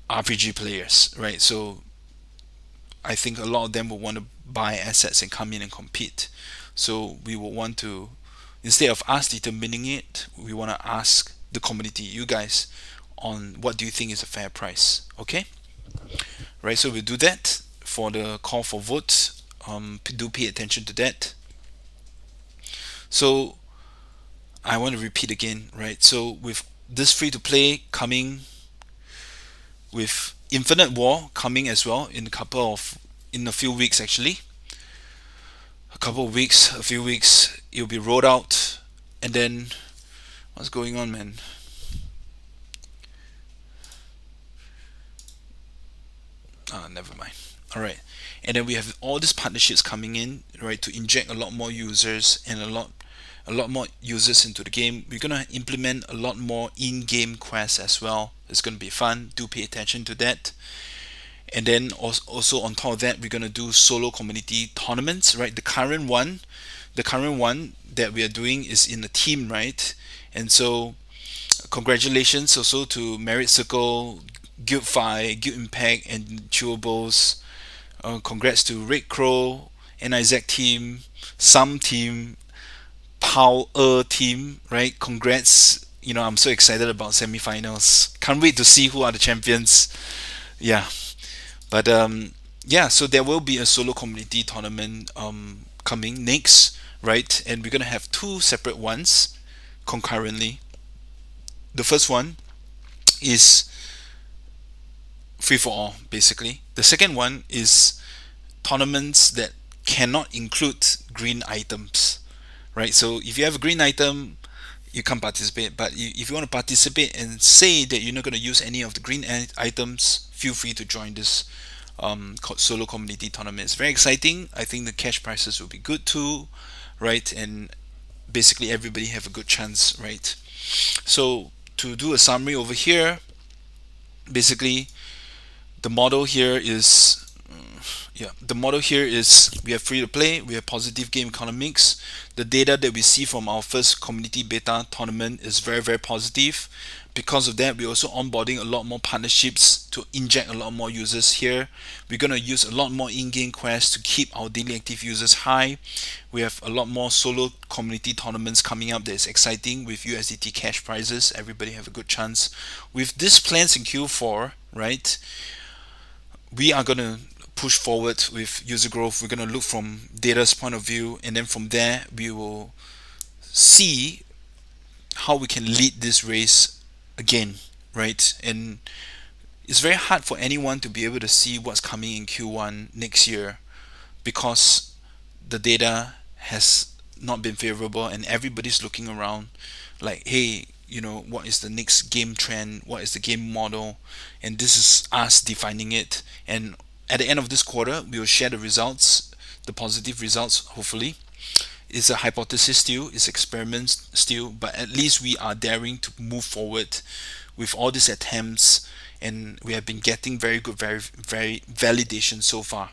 RPG players, right? So I think a lot of them will want to buy assets and come in and compete. So we will want to, instead of us determining it, we want to ask the community, you guys, on what do you think is a fair price. Okay, right? So we'll do that for the call for vote. Do pay attention to that. So I want to repeat again, right? So with this free to play coming, with Infinite War coming as well in a few weeks actually, a few weeks, it'll be rolled out, and then what's going on, man? Never mind. All right, and then we have all these partnerships coming in, right, to inject a lot more users and a lot more users into the game. We're gonna implement a lot more in-game quests as well. It's gonna be fun. Do pay attention to that. And then also on top of that, we're gonna do solo community tournaments, right? The current one that we are doing is in a team, right? And so congratulations also to Merit Circle, Guild 5, Guild Impact, and Chewables. Congrats to Red Crow, NIZAC team, Some team, Power team, right? Congrats. You know, I'm so excited about semifinals. Can't wait to see who are the champions. Yeah. But yeah, so there will be a solo community tournament coming next, right? And we're gonna have two separate ones concurrently. The first one is free for all, basically. The second one is tournaments that cannot include green items, right? So if you have a green item, you can't participate. But if you want to participate and say that you're not going to use any of the green items, feel free to join this solo community tournament. It's very exciting. I think the cash prizes will be good too, right? And basically everybody have a good chance, right? So to do a summary over here, basically the model here is the model here is we have free to play, we have positive game economics. The data that we see from our first community beta tournament is very, very positive. Because of that, we're also onboarding a lot more partnerships to inject a lot more users here. We're going to use a lot more in-game quests to keep our daily active users high. We have a lot more solo community tournaments coming up that is exciting with USDT cash prizes. Everybody have a good chance. With these plans in Q4, right, we are going to push forward with user growth. We're going to look from data's point of view, and then from there we will see how we can lead this race again, right? And it's very hard for anyone to be able to see what's coming in Q1 next year because the data has not been favorable and everybody's looking around like, hey, you know, what is the next game trend, what is the game model, and this is us defining it. And at the end of this quarter we will share the results, the positive results, hopefully. It's a hypothesis still, it's experiments still, but at least we are daring to move forward with all these attempts, and we have been getting very good, very validation so far.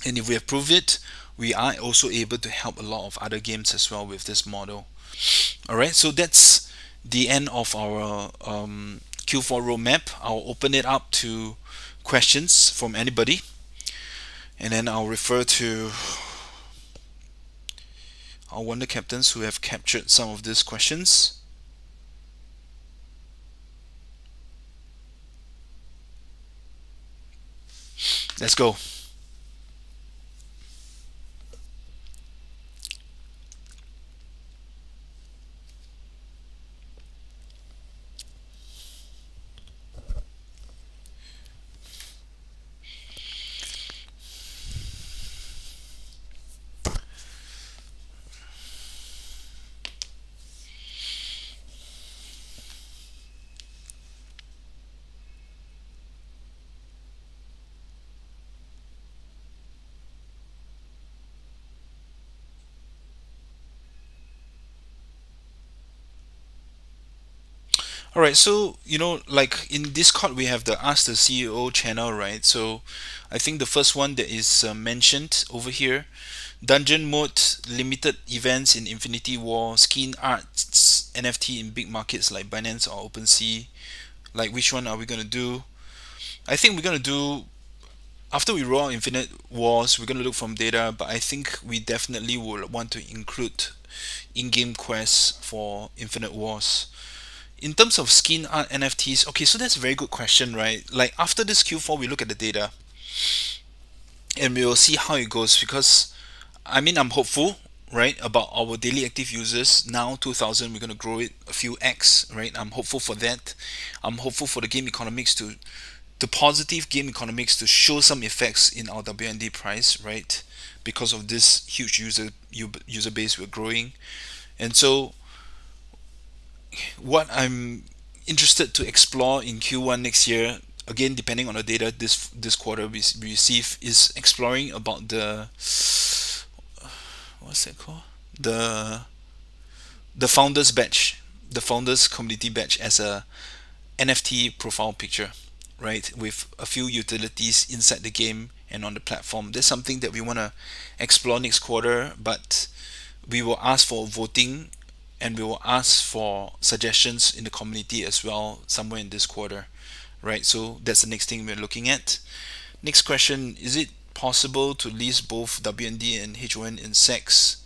And if we have proved it, we are also able to help a lot of other games as well with this model. All right, so that's the end of our Q4 roadmap. I'll open it up to questions from anybody, and then I'll refer to our Wonder Captains who have captured some of these questions. Let's go. All right, so like in Discord, we have the Ask the CEO channel, right? So I think the first one that is mentioned over here: dungeon mode, limited events in Infinity War, skin arts, NFT in big markets like Binance or OpenSea. Like, which one are we gonna do? I think we're gonna do after we roll out Infinite Wars. We're gonna look from data, but I think we definitely will want to include in-game quests for Infinite Wars. In terms of skin art NFTs, okay, so that's a very good question, right? Like after this Q4, we look at the data and we will see how it goes because I mean, I'm hopeful, right, about our daily active users. Now 2000, we're going to grow it a few X, right? I'm hopeful for that. I'm hopeful for the game economics to the positive game economics to show some effects in our WND price, right? Because of this huge user base we're growing. And so what I'm interested to explore in Q1 next year, again depending on the data this quarter we receive, is exploring about the what's that called, the the founders badge, the founders community badge as a NFT profile picture, right, with a few utilities inside the game and on the platform. That's something that we want to explore next quarter, but we will ask for voting and we will ask for suggestions in the community as well somewhere in this quarter, right? So that's the next thing we're looking at. Next question: is it possible to list both WND and HON in SEX?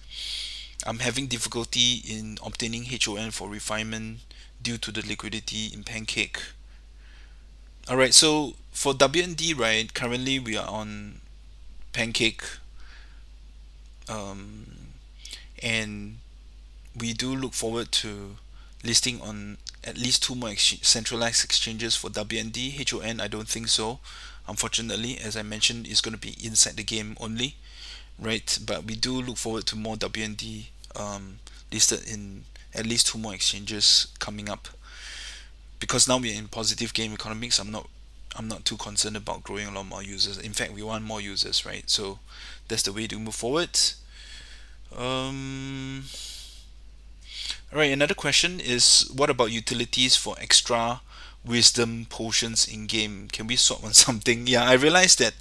I'm having difficulty in obtaining HON for refinement due to the liquidity in Pancake. Alright, so for WND, right, currently we are on Pancake, um, and we do look forward to listing on at least two more centralized exchanges for WND. HON, I don't think so. Unfortunately, as I mentioned, it's going to be inside the game only, right? But we do look forward to more WND listed in at least two more exchanges coming up. Because now we're in positive game economics, I'm not too concerned about growing a lot more users. In fact, we want more users, right? So that's the way to move forward. Um, all right. Another question is, what about utilities for extra wisdom potions in game? Can we swap on something? Yeah, I realized that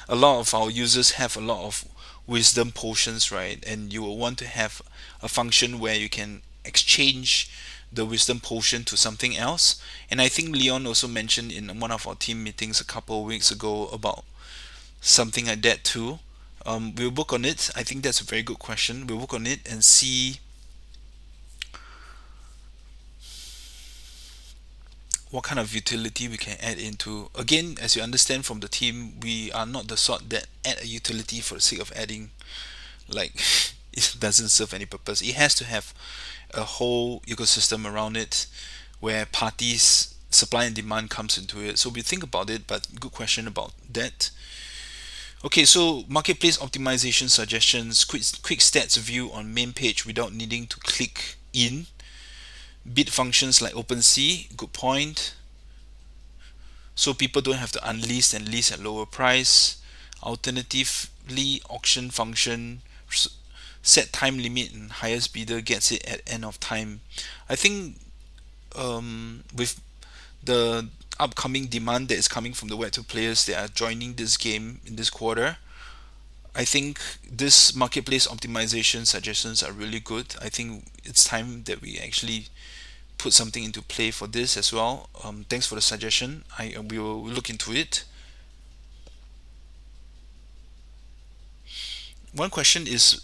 a lot of our users have a lot of wisdom potions, right? And you will want to have a function where you can exchange the wisdom potion to something else. And I think Leon also mentioned in one of our team meetings a couple of weeks ago about something like that too. We'll work on it. I think that's a very good question. We'll work on it and see what kind of utility we can add into. Again, as you understand from the team, we are not the sort that add a utility for the sake of adding. Like, it doesn't serve any purpose. It has to have a whole ecosystem around it where parties supply and demand comes into it. So we think about it, but good question about that. Okay, so marketplace optimization suggestions, quick stats view on main page without needing to click in. Bid functions like OpenSea, good point. So people don't have to unlist and list at lower price. Alternatively, auction function, set time limit and highest bidder gets it at end of time. I think with the upcoming demand that is coming from the Web2 players that are joining this game in this quarter, I think this marketplace optimization suggestions are really good. I think it's time that we actually put something into play for this as well. Thanks for the suggestion. We will look into it. One question is,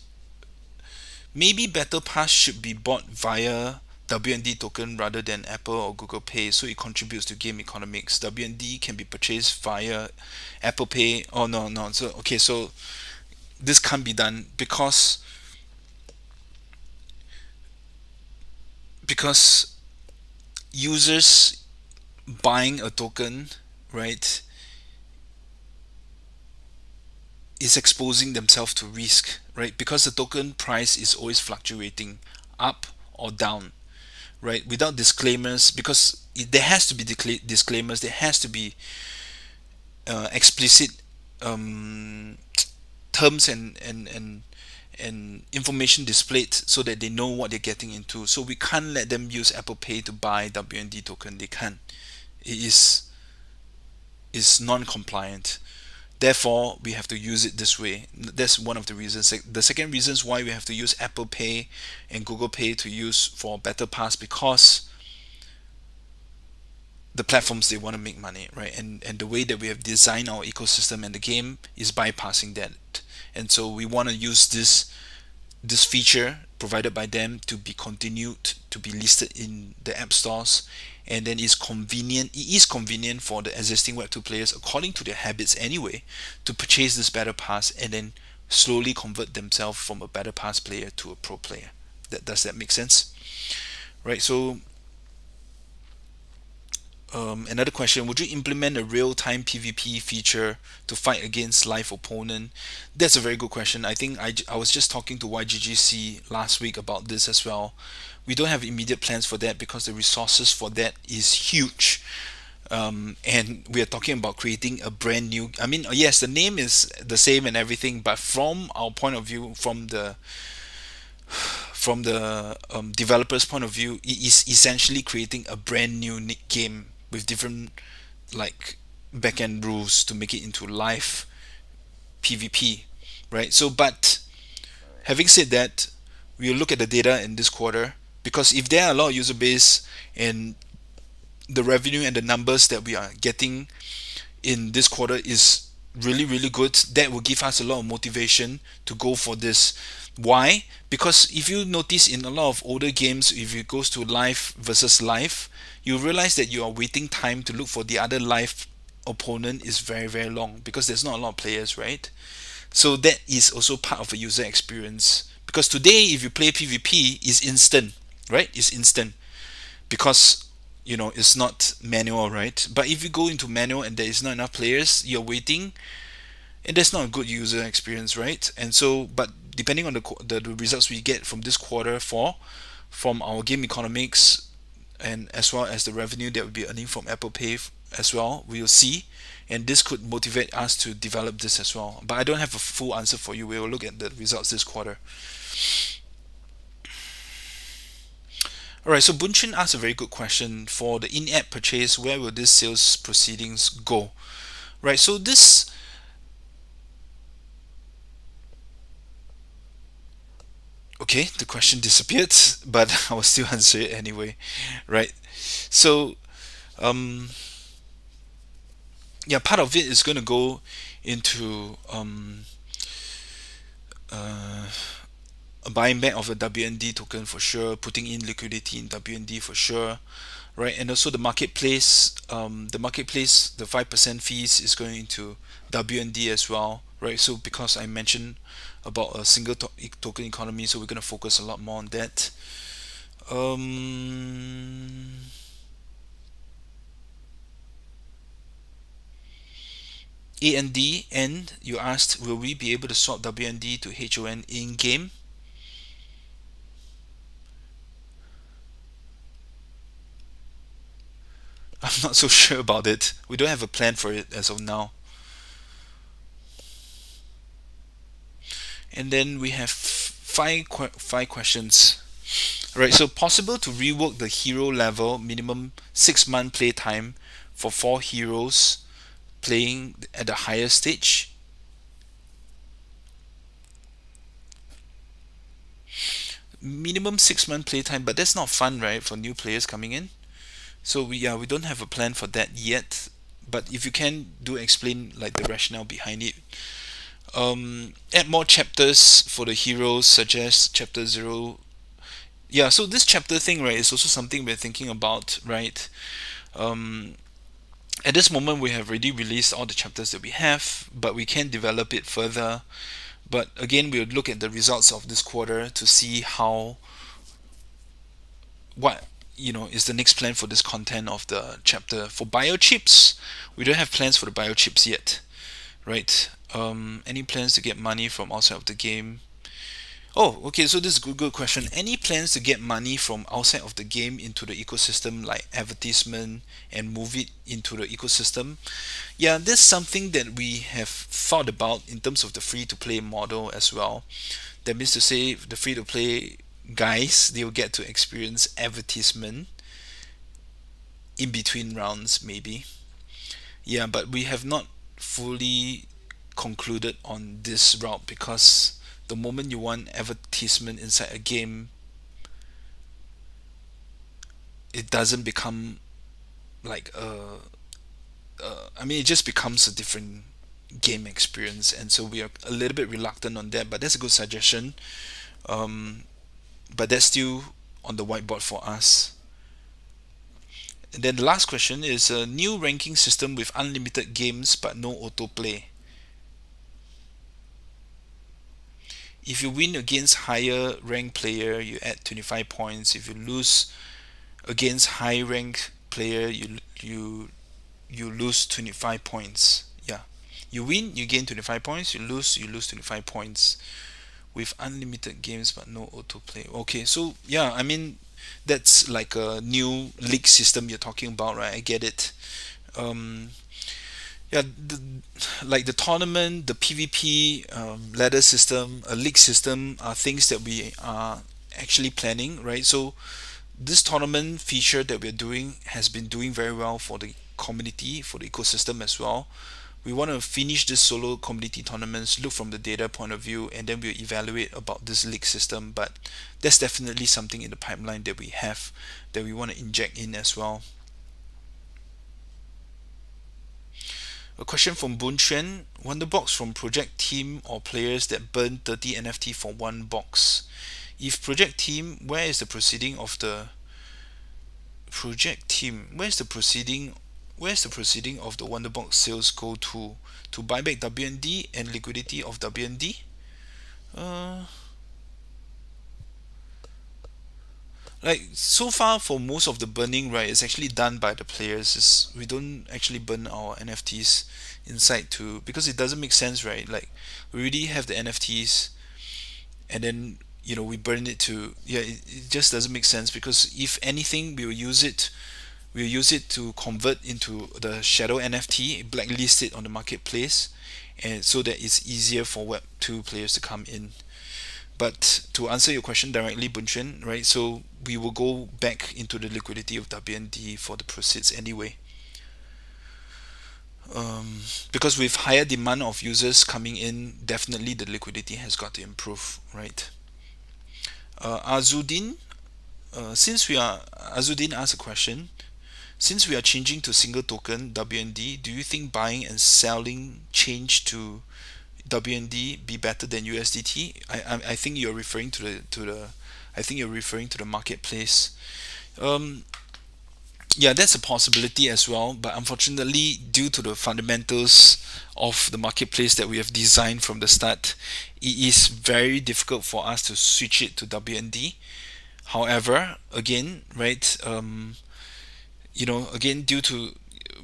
maybe Battle Pass should be bought via WND token rather than Apple or Google Pay, so it contributes to game economics. WND can be purchased via Apple Pay. Oh no, no. So okay, so this can't be done because users buying a token, right, is exposing themselves to risk, right? Because the token price is always fluctuating up or down, right? Without disclaimers, because there has to be disclaimers, there has to be explicit um, terms and and information displayed so that they know what they're getting into. So we can't let them use Apple Pay to buy WND token. They can't. It is non-compliant. Therefore, we have to use it this way. That's one of the reasons. The second reason is why we have to use Apple Pay and Google Pay to use for Better Pass, because the platforms, they want to make money, right? And the way that we have designed our ecosystem and the game is bypassing that. And so we want to use this feature provided by them to be continued to be listed in the app stores, and then it is convenient for the existing web2 players, according to their habits anyway, to purchase this better pass and then slowly convert themselves from a better pass player to a pro player. Does that make sense? Right. So another question: would you implement a real-time PvP feature to fight against live opponent? That's a very good question. I think I was just talking to YGGC last week about this as well. We don't have immediate plans for that because the resources for that is huge. And we are talking about creating a brand new. I mean, yes, the name is the same and everything, but from our point of view, from the developer's point of view, it is essentially creating a brand new game with different like backend rules to make it into live PvP, right? So, but having said that, we'll look at the data in this quarter, because if there are a lot of user base and the revenue and the numbers that we are getting in this quarter is really really good, that will give us a lot of motivation to go for this. Why? Because if you notice in a lot of older games, if it goes to live versus live, you realize that your waiting time to look for the other live opponent is very very long, because there's not a lot of players, right? So that is also part of a user experience, because today if you play PvP, it's instant, right? It's instant because it's not manual, right? But if you go into manual and there is not enough players, you're waiting, and that's not a good user experience, right? And so, but depending on the results we get from this quarter four, from our game economics, and as well as the revenue that we'll be earning from Apple Pay as well, we'll see, and this could motivate us to develop this as well. But I don't have a full answer for you. We will look at the results this quarter. Alright, so Bunchin asked a very good question. For the in-app purchase, where will this sales proceedings go? Right, so this okay, the question disappeared, but I will still answer it anyway. Right. So yeah, part of it is going to go into a buying back of a WND token for sure, putting in liquidity in WND for sure, right? And also the marketplace, the 5% fees is going into WND as well, right? So because I mentioned about a single token economy, so we're going to focus a lot more on that. AND, and you asked, will we be able to swap WND to HON in game? I'm not so sure about it. We don't have a plan for it as of now. And then we have five questions. Right, so possible to rework the hero level minimum 6-month play time for 4 heroes playing at the higher stage. Minimum 6-month play time, but that's not fun, right, for new players coming in. So we don't have a plan for that yet. But if you can do explain like the rationale behind it. Add more chapters for the heroes, such as chapter 0. Yeah, so this chapter thing, right, is also something we're thinking about, right? At this moment, we have already released all the chapters that we have, but we can develop it further. But again, we'll look at the results of this quarter to see what is the next plan for this content of the chapter. For biochips, we don't have plans for the biochips yet, right? Any plans to get money from outside of the game? Oh, okay. So this is a good question. Any plans to get money from outside of the game into the ecosystem, like advertisement, and move it into the ecosystem? Yeah, this is something that we have thought about in terms of the free to play model as well. That means to say, the free to play guys, they'll get to experience advertisement in between rounds, maybe. Yeah, but we have not fully concluded on this route, because the moment you want advertisement inside a game, it doesn't become like I mean, it just becomes a different game experience, and so we are a little bit reluctant on that. But that's a good suggestion. Um, but that's still on the whiteboard for us. And then the last question is a new ranking system with unlimited games but no autoplay. If you win against higher rank player, you add 25 points. If you lose against high rank player, you lose 25 points. Yeah. You win, you gain 25 points. You lose 25 points with unlimited games but no autoplay. Okay, so yeah, I mean, that's like a new league system you're talking about, right? I get it. Um, yeah, like the tournament, the PvP ladder system, a league system are things that we are actually planning, right? So this tournament feature that we're doing has been doing very well for the community, for the ecosystem as well. We want to finish this solo community tournaments, look from the data point of view, and then we'll evaluate about this league system. But that's definitely something in the pipeline that we have, that we want to inject in as well. A question from Boon Chuan. Wonder box from project team or players that burn 30 NFT for one box. If project team, where is the proceeding of the project team? Where's the proceeding of the Wonderbox sales go to buy back WND and liquidity of WND? Uh, like so far for most of the burning, right, it's actually done by the players. We don't actually burn our NFTs inside to, because it doesn't make sense, right? Like we already have the NFTs, and then we burn it to, yeah, it just doesn't make sense, because if anything we'll use it to convert into the shadow NFT, blacklist it on the marketplace, and so that it's easier for Web 2 players to come in. But to answer your question directly, Bunchen, right? So we will go back into the liquidity of WND for the proceeds anyway. Because with higher demand of users coming in, definitely the liquidity has got to improve, right? Azudin, since we are Azudin asked a question. Since we are changing to single token WND, do you think buying and selling change to WND be better than USDT? I think you're referring to the I think you're referring to the marketplace. Um, yeah, that's a possibility as well, but unfortunately, due to the fundamentals of the marketplace that we have designed from the start, it is very difficult for us to switch it to WND. However, again, right, again, due to,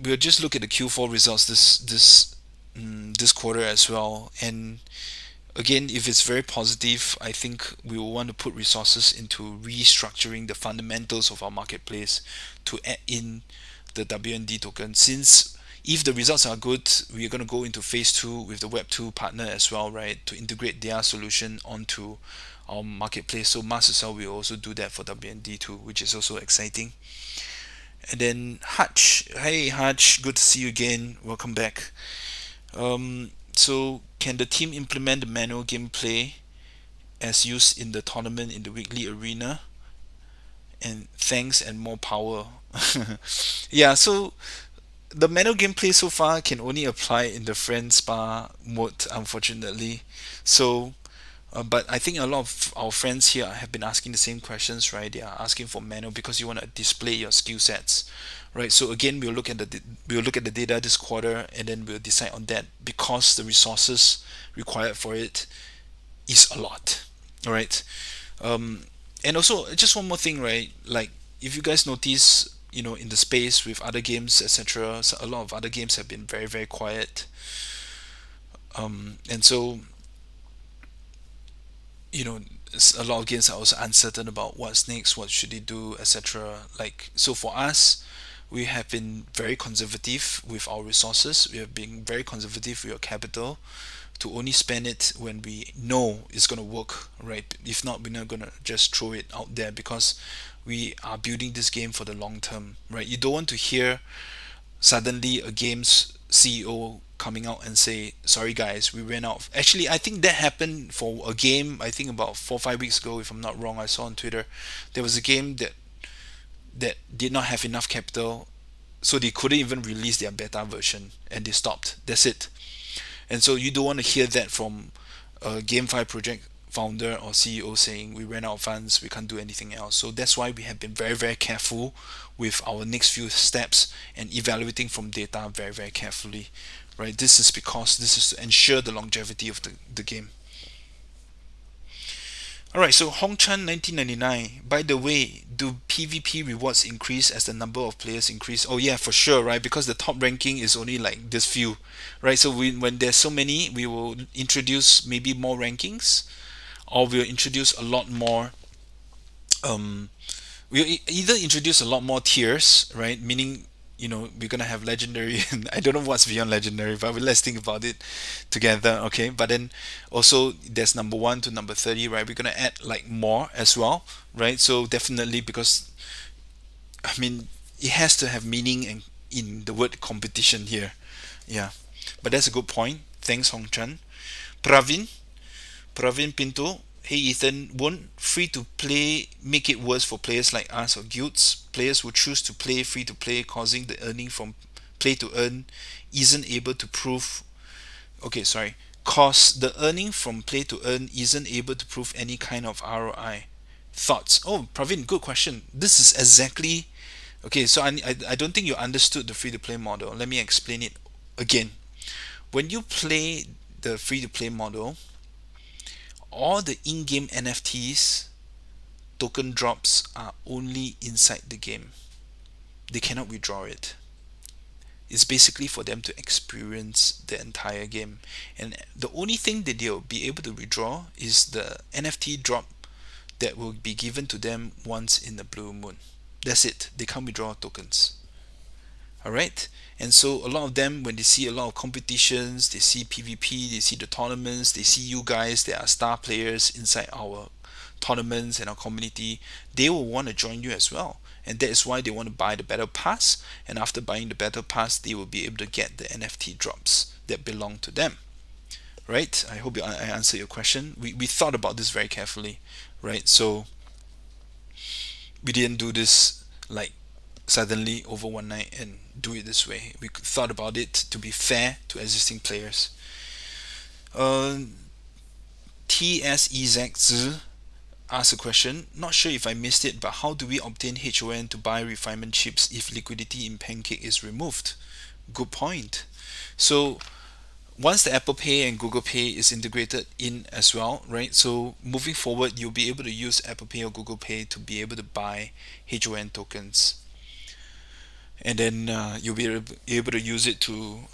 we'll just look at the Q4 results this quarter as well, and again, if it's very positive, I think we will want to put resources into restructuring the fundamentals of our marketplace to add in the WND token. Since if the results are good, we're going to go into phase two with the Web2 partner as well, right, to integrate their solution onto our marketplace. So Mars as well will also do that for WND too, which is also exciting. And then Hutch, hey Hutch, good to see you again. Welcome back. So can the team implement the manual gameplay as used in the tournament in the weekly arena? And thanks and more power. Yeah, so the manual gameplay so far can only apply in the friend spa mode, unfortunately. So but I think a lot of our friends here have been asking the same questions, right? They are asking for manual because you want to display your skill sets, right? So again, we'll look at the data this quarter, and then we'll decide on that, because the resources required for it is a lot, all right? Um, and also, just one more thing, right? Like if you guys notice, in the space with other games, etc., so a lot of other games have been very very quiet, and so you know a lot of games are also uncertain about what's next, what should they do, etc. Like, so for us, we have been very conservative with our resources. We have been very conservative with our capital to only spend it when we know it's going to work, right? If not, we're not going to just throw it out there, because we are building this game for the long term, right? You don't want to hear suddenly a game's CEO coming out and say, "Sorry guys, we ran out." Actually, I think that happened for a game. I think about 4 or 5 weeks ago, if I'm not wrong. I saw on Twitter there was a game that did not have enough capital, so they couldn't even release their beta version, and they stopped. That's it. And so you don't want to hear that from a GameFi project founder or CEO saying we ran out of funds, we can't do anything else. So that's why we have been very, very careful with our next few steps and evaluating from data very, very carefully. Right? This is because this is to ensure the longevity of the game. Alright, so Hong Chan 1999. By the way, do PvP rewards increase as the number of players increase? Oh yeah, for sure, right? Because the top ranking is only like this few, right? So when there's so many, we will introduce maybe more rankings, or we'll introduce a lot more. Um, we'll either introduce a lot more tiers, right? Meaning, we're gonna have legendary, and I don't know what's beyond legendary, but let's think about it together, okay? But then also there's number 1 to number 30, right? We're gonna add like more as well, right? So definitely, because I mean it has to have meaning and in the word competition here, yeah. But that's a good point. Thanks, Hong Chan. Pravin. Pravin Pinto. Hey Ethan, won't free to play make it worse for players like us or guilds? Players who choose to play free to play, causing the earning from play to earn isn't able to prove. Okay, sorry. Cause the earning from play to earn isn't able to prove any kind of ROI. Thoughts? Oh, Pravin, good question. This is exactly. Okay, so I don't think you understood the free to play model. Let me explain it again. When you play the free to play model, all the in-game NFTs token drops are only inside the game. They cannot withdraw it. It's basically for them to experience the entire game. And the only thing that they'll be able to withdraw is the NFT drop that will be given to them once in the blue moon. That's it. They can't withdraw tokens. Alright? And so a lot of them, when they see a lot of competitions, they see PvP, they see the tournaments, they see you guys that are star players inside our tournaments and our community, they will want to join you as well. And that is why they want to buy the battle pass, and after buying the battle pass, they will be able to get the NFT drops that belong to them. Right? I hope I answered your question. We thought about this very carefully, right? So we didn't do this like suddenly over one night and do it this way. We thought about it to be fair to existing players. TSEZZ asked a question. Not sure if I missed it, but how do we obtain HON to buy refinement chips if liquidity in Pancake is removed? Good point. So once the Apple Pay and Google Pay is integrated in as well, right? So moving forward, you'll be able to use Apple Pay or Google Pay to be able to buy HON tokens, and then you'll be able to use it to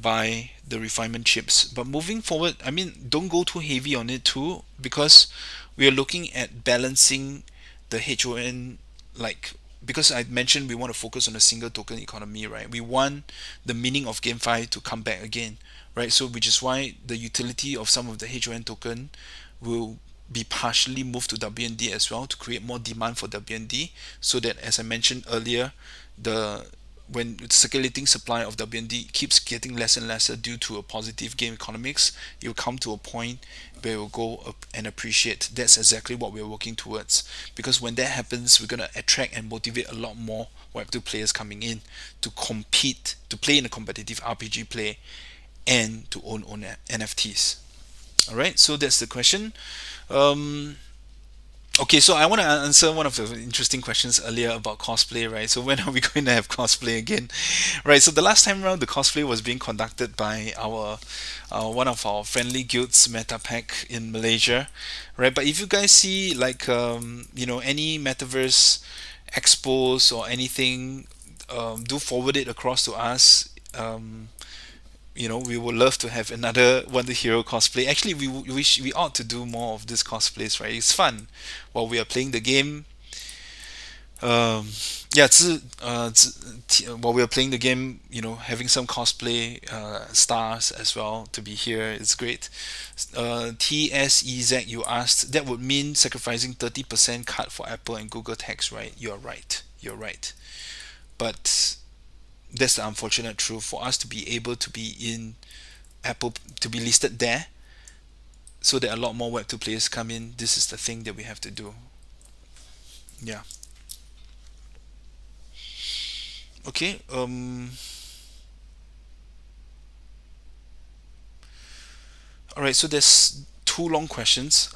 buy the refinement chips. But moving forward, I mean, don't go too heavy on it too, because we are looking at balancing the HON, like, because I mentioned we want to focus on a single token economy, right? We want the meaning of GameFi to come back again, right? So which is why the utility of some of the HON token will be partially moved to WND as well, to create more demand for WND, so that, as I mentioned earlier, the when circulating supply of WND keeps getting less and lesser due to a positive game economics, it will come to a point where it will go up and appreciate. That's exactly what we're working towards, because when that happens, we're going to attract and motivate a lot more Web2 players coming in to compete, to play in a competitive RPG play, and to own NFTs. All right, so that's the question. Okay, so I want to answer one of the interesting questions earlier about cosplay, right? So when are we going to have cosplay again, right? So the last time around, the cosplay was being conducted by our one of our friendly guilds, MetaPack in Malaysia, right? But if you guys see like any Metaverse expos or anything, do forward it across to us. We would love to have another Wonder Hero cosplay. Actually, we ought to do more of this cosplays, right? It's fun while we are playing the game. Um, yeah, while we are playing the game, having some cosplay stars as well to be here is great. TSEZ, you asked, that would mean sacrificing 30% cut for Apple and Google tax, right? You're right. You're right. But that's the unfortunate truth. For us to be able to be in Apple, to be listed there, so that a lot more Web2 players come in, this is the thing that we have to do. Yeah. Okay. All right. So there's two long questions.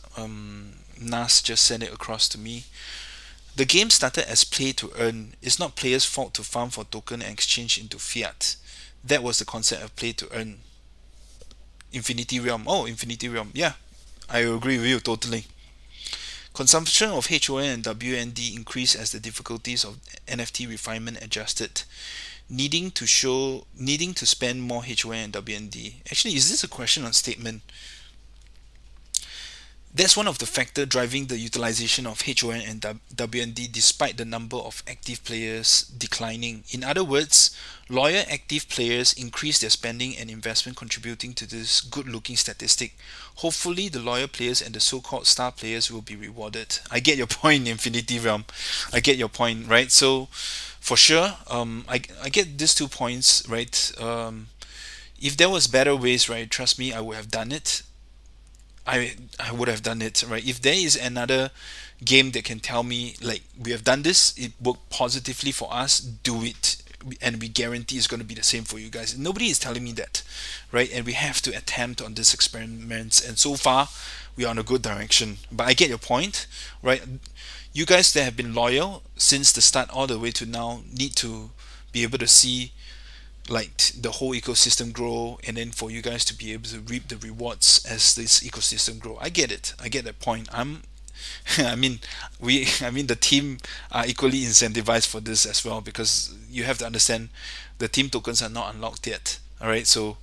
Nas just sent it across to me. The game started as play to earn. It's not players' fault to farm for token and exchange into fiat. That was the concept of play to earn. Infinity Realm. Oh, Infinity Realm. Yeah, I agree with you totally. Consumption of HON and WND increased as the difficulties of NFT refinement adjusted, needing to spend more HON and WND. Actually, is this a question or statement? That's one of the factors driving the utilization of HON and WND despite the number of active players declining. In other words, loyal active players increase their spending and investment, contributing to this good looking statistic. Hopefully, the loyal players and the so called star players will be rewarded. I get your point, Infinity Realm. I get your point, right? So, for sure, I get these 2 points, right? If there was better ways, right, trust me, I would have done it. I would have done it, right? If there is another game that can tell me like we have done this, it worked positively for us, do it, and we guarantee it's going to be the same for you guys. Nobody is telling me that, right? And we have to attempt on these experiments, and so far we are on a good direction. But I get your point, right? You guys that have been loyal since the start all the way to now need to be able to see like the whole ecosystem grow, and then for you guys to be able to reap the rewards as this ecosystem grow. I get it. I get that point. I mean, the team are equally incentivized for this as well, because you have to understand the team tokens are not unlocked yet. All right, so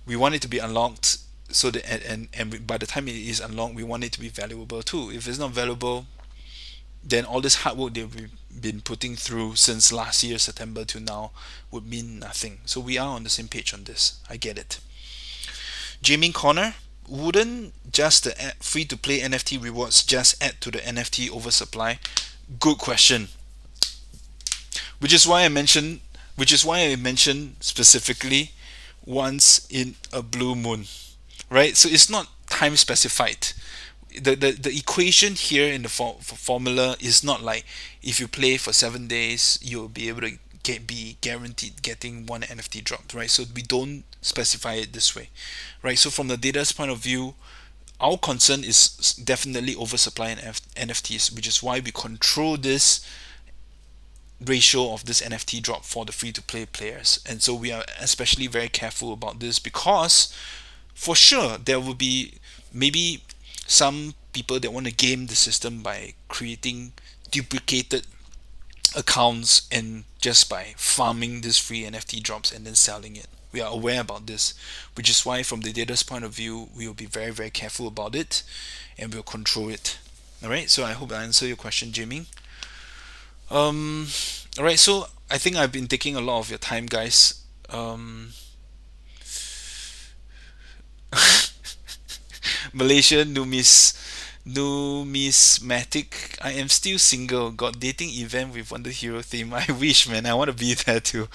we want it to be unlocked, so that by the time it is unlocked, we want it to be valuable too. If it's not valuable, then all this hard work that we've been putting through since last year September to now would mean nothing. So we are on the same page on this. I get it. Gaming corner. Wouldn't just the free to play NFT rewards just add to the NFT oversupply? Good question. Which is why I mentioned specifically once in a blue moon. Right? So it's not time specified. The equation here in the formula is not like if you play for 7 days you'll be able to be guaranteed getting one NFT dropped, right? So we don't specify it this way, right? So from the data's point of view, our concern is definitely oversupply in NFTs, which is why we control this ratio of this NFT drop for the free to play players. And so we are especially very careful about this, because for sure there will be maybe some people that want to game the system by creating duplicated accounts and just by farming this free NFT drops and then selling it. We are aware about this, which is why from the data's point of view, we will be very, very careful about it and we'll control it. Alright, so I hope I answer your question, Jimmy. Alright, so I think I've been taking a lot of your time, guys. Malaysia numismatic. I am still single. Got dating event with WonderHero theme. I wish, man. I want to be there too.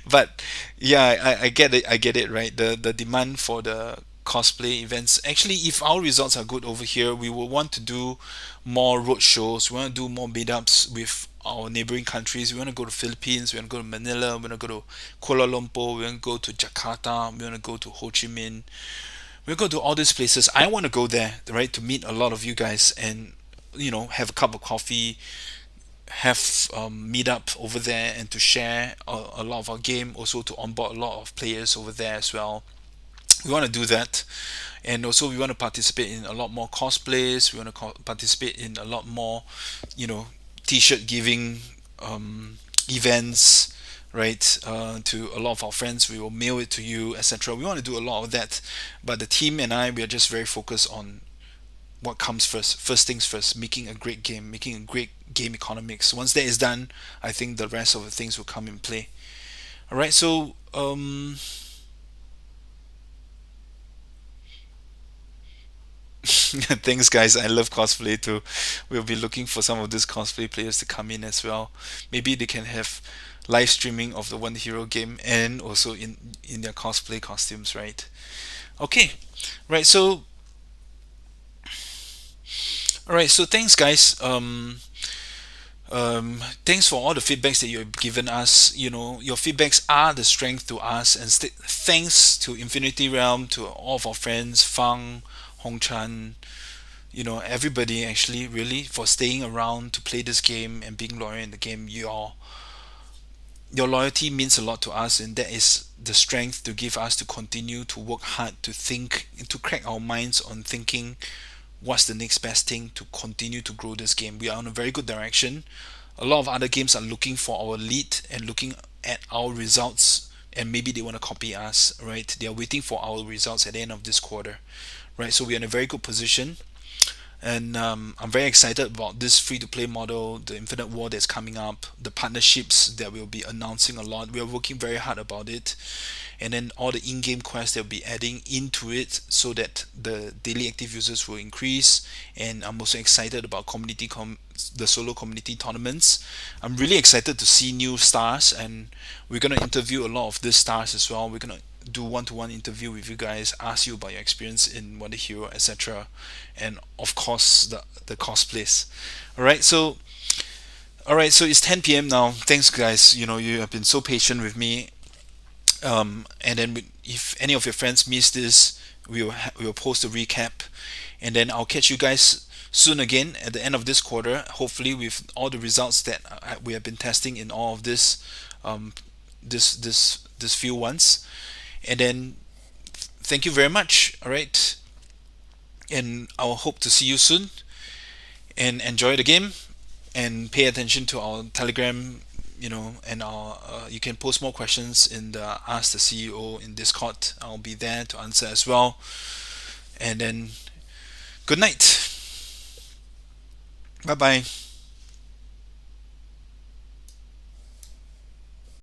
But yeah, I get it. I get it. Right. The demand for the cosplay events. Actually, if our results are good over here, we will want to do more road shows. We want to do more meetups with our neighboring countries. We want to go to Philippines. We want to go to Manila. We want to go to Kuala Lumpur. We want to go to Jakarta. We want to go to Ho Chi Minh. We'll go to all these places. I want to go there, right, to meet a lot of you guys and have a cup of coffee, have meet up over there, and to share a lot of our game. Also to onboard a lot of players over there as well. We want to do that, and also we want to participate in a lot more cosplays. We want to participate in a lot more, t-shirt giving events, right? To a lot of our friends, we will mail it to you, etc. We want to do a lot of that, but the team and I, we are just very focused on what comes first. First things first, making a great game, making a great game economics. Once that is done, I think the rest of the things will come in play. All right, so thanks, guys. I love cosplay too. We'll be looking for some of these cosplay players to come in as well. Maybe they can have live streaming of the One Hero game and also in their cosplay costumes, right? Okay, right. So, all right. So, thanks, guys. Thanks for all the feedbacks that you've given us. You know, your feedbacks are the strength to us, and thanks to Infinity Realm, to all of our friends, Fang, Hong Chan, you know, everybody actually really for staying around to play this game and being loyal in the game. Your loyalty means a lot to us, and that is the strength to give us to continue to work hard, to think, to crack our minds on thinking what's the next best thing to continue to grow this game. We are on a very good direction. A lot of other games are looking for our lead and looking at our results, and maybe they want to copy us, right? They are waiting for our results at the end of this quarter, right? So we are in a very good position, and I'm very excited about this free-to-play model, the Infinite War that's coming up, the partnerships that we'll be announcing a lot. We are working very hard about it, and then all the in-game quests they'll be adding into it so that the daily active users will increase. And I'm also excited about the solo community tournaments. I'm really excited to see new stars, and we're going to interview a lot of these stars as well. We're going to do one-to-one interview with you guys, ask you about your experience in Wonder Hero, etc., and of course the cosplays. All right, so it's 10 p.m. now. Thanks, guys. You know, you have been so patient with me. And then if any of your friends miss this, we will post a recap, and then I'll catch you guys soon again at the end of this quarter. Hopefully, with all the results that we have been testing in all of um, this few ones, and then thank you very much. All right, and I'll hope to see you soon. And enjoy the game, and pay attention to our Telegram, you know, and our you can post more questions in the Ask the CEO in Discord. I'll be there to answer as well. And then good night. Bye bye.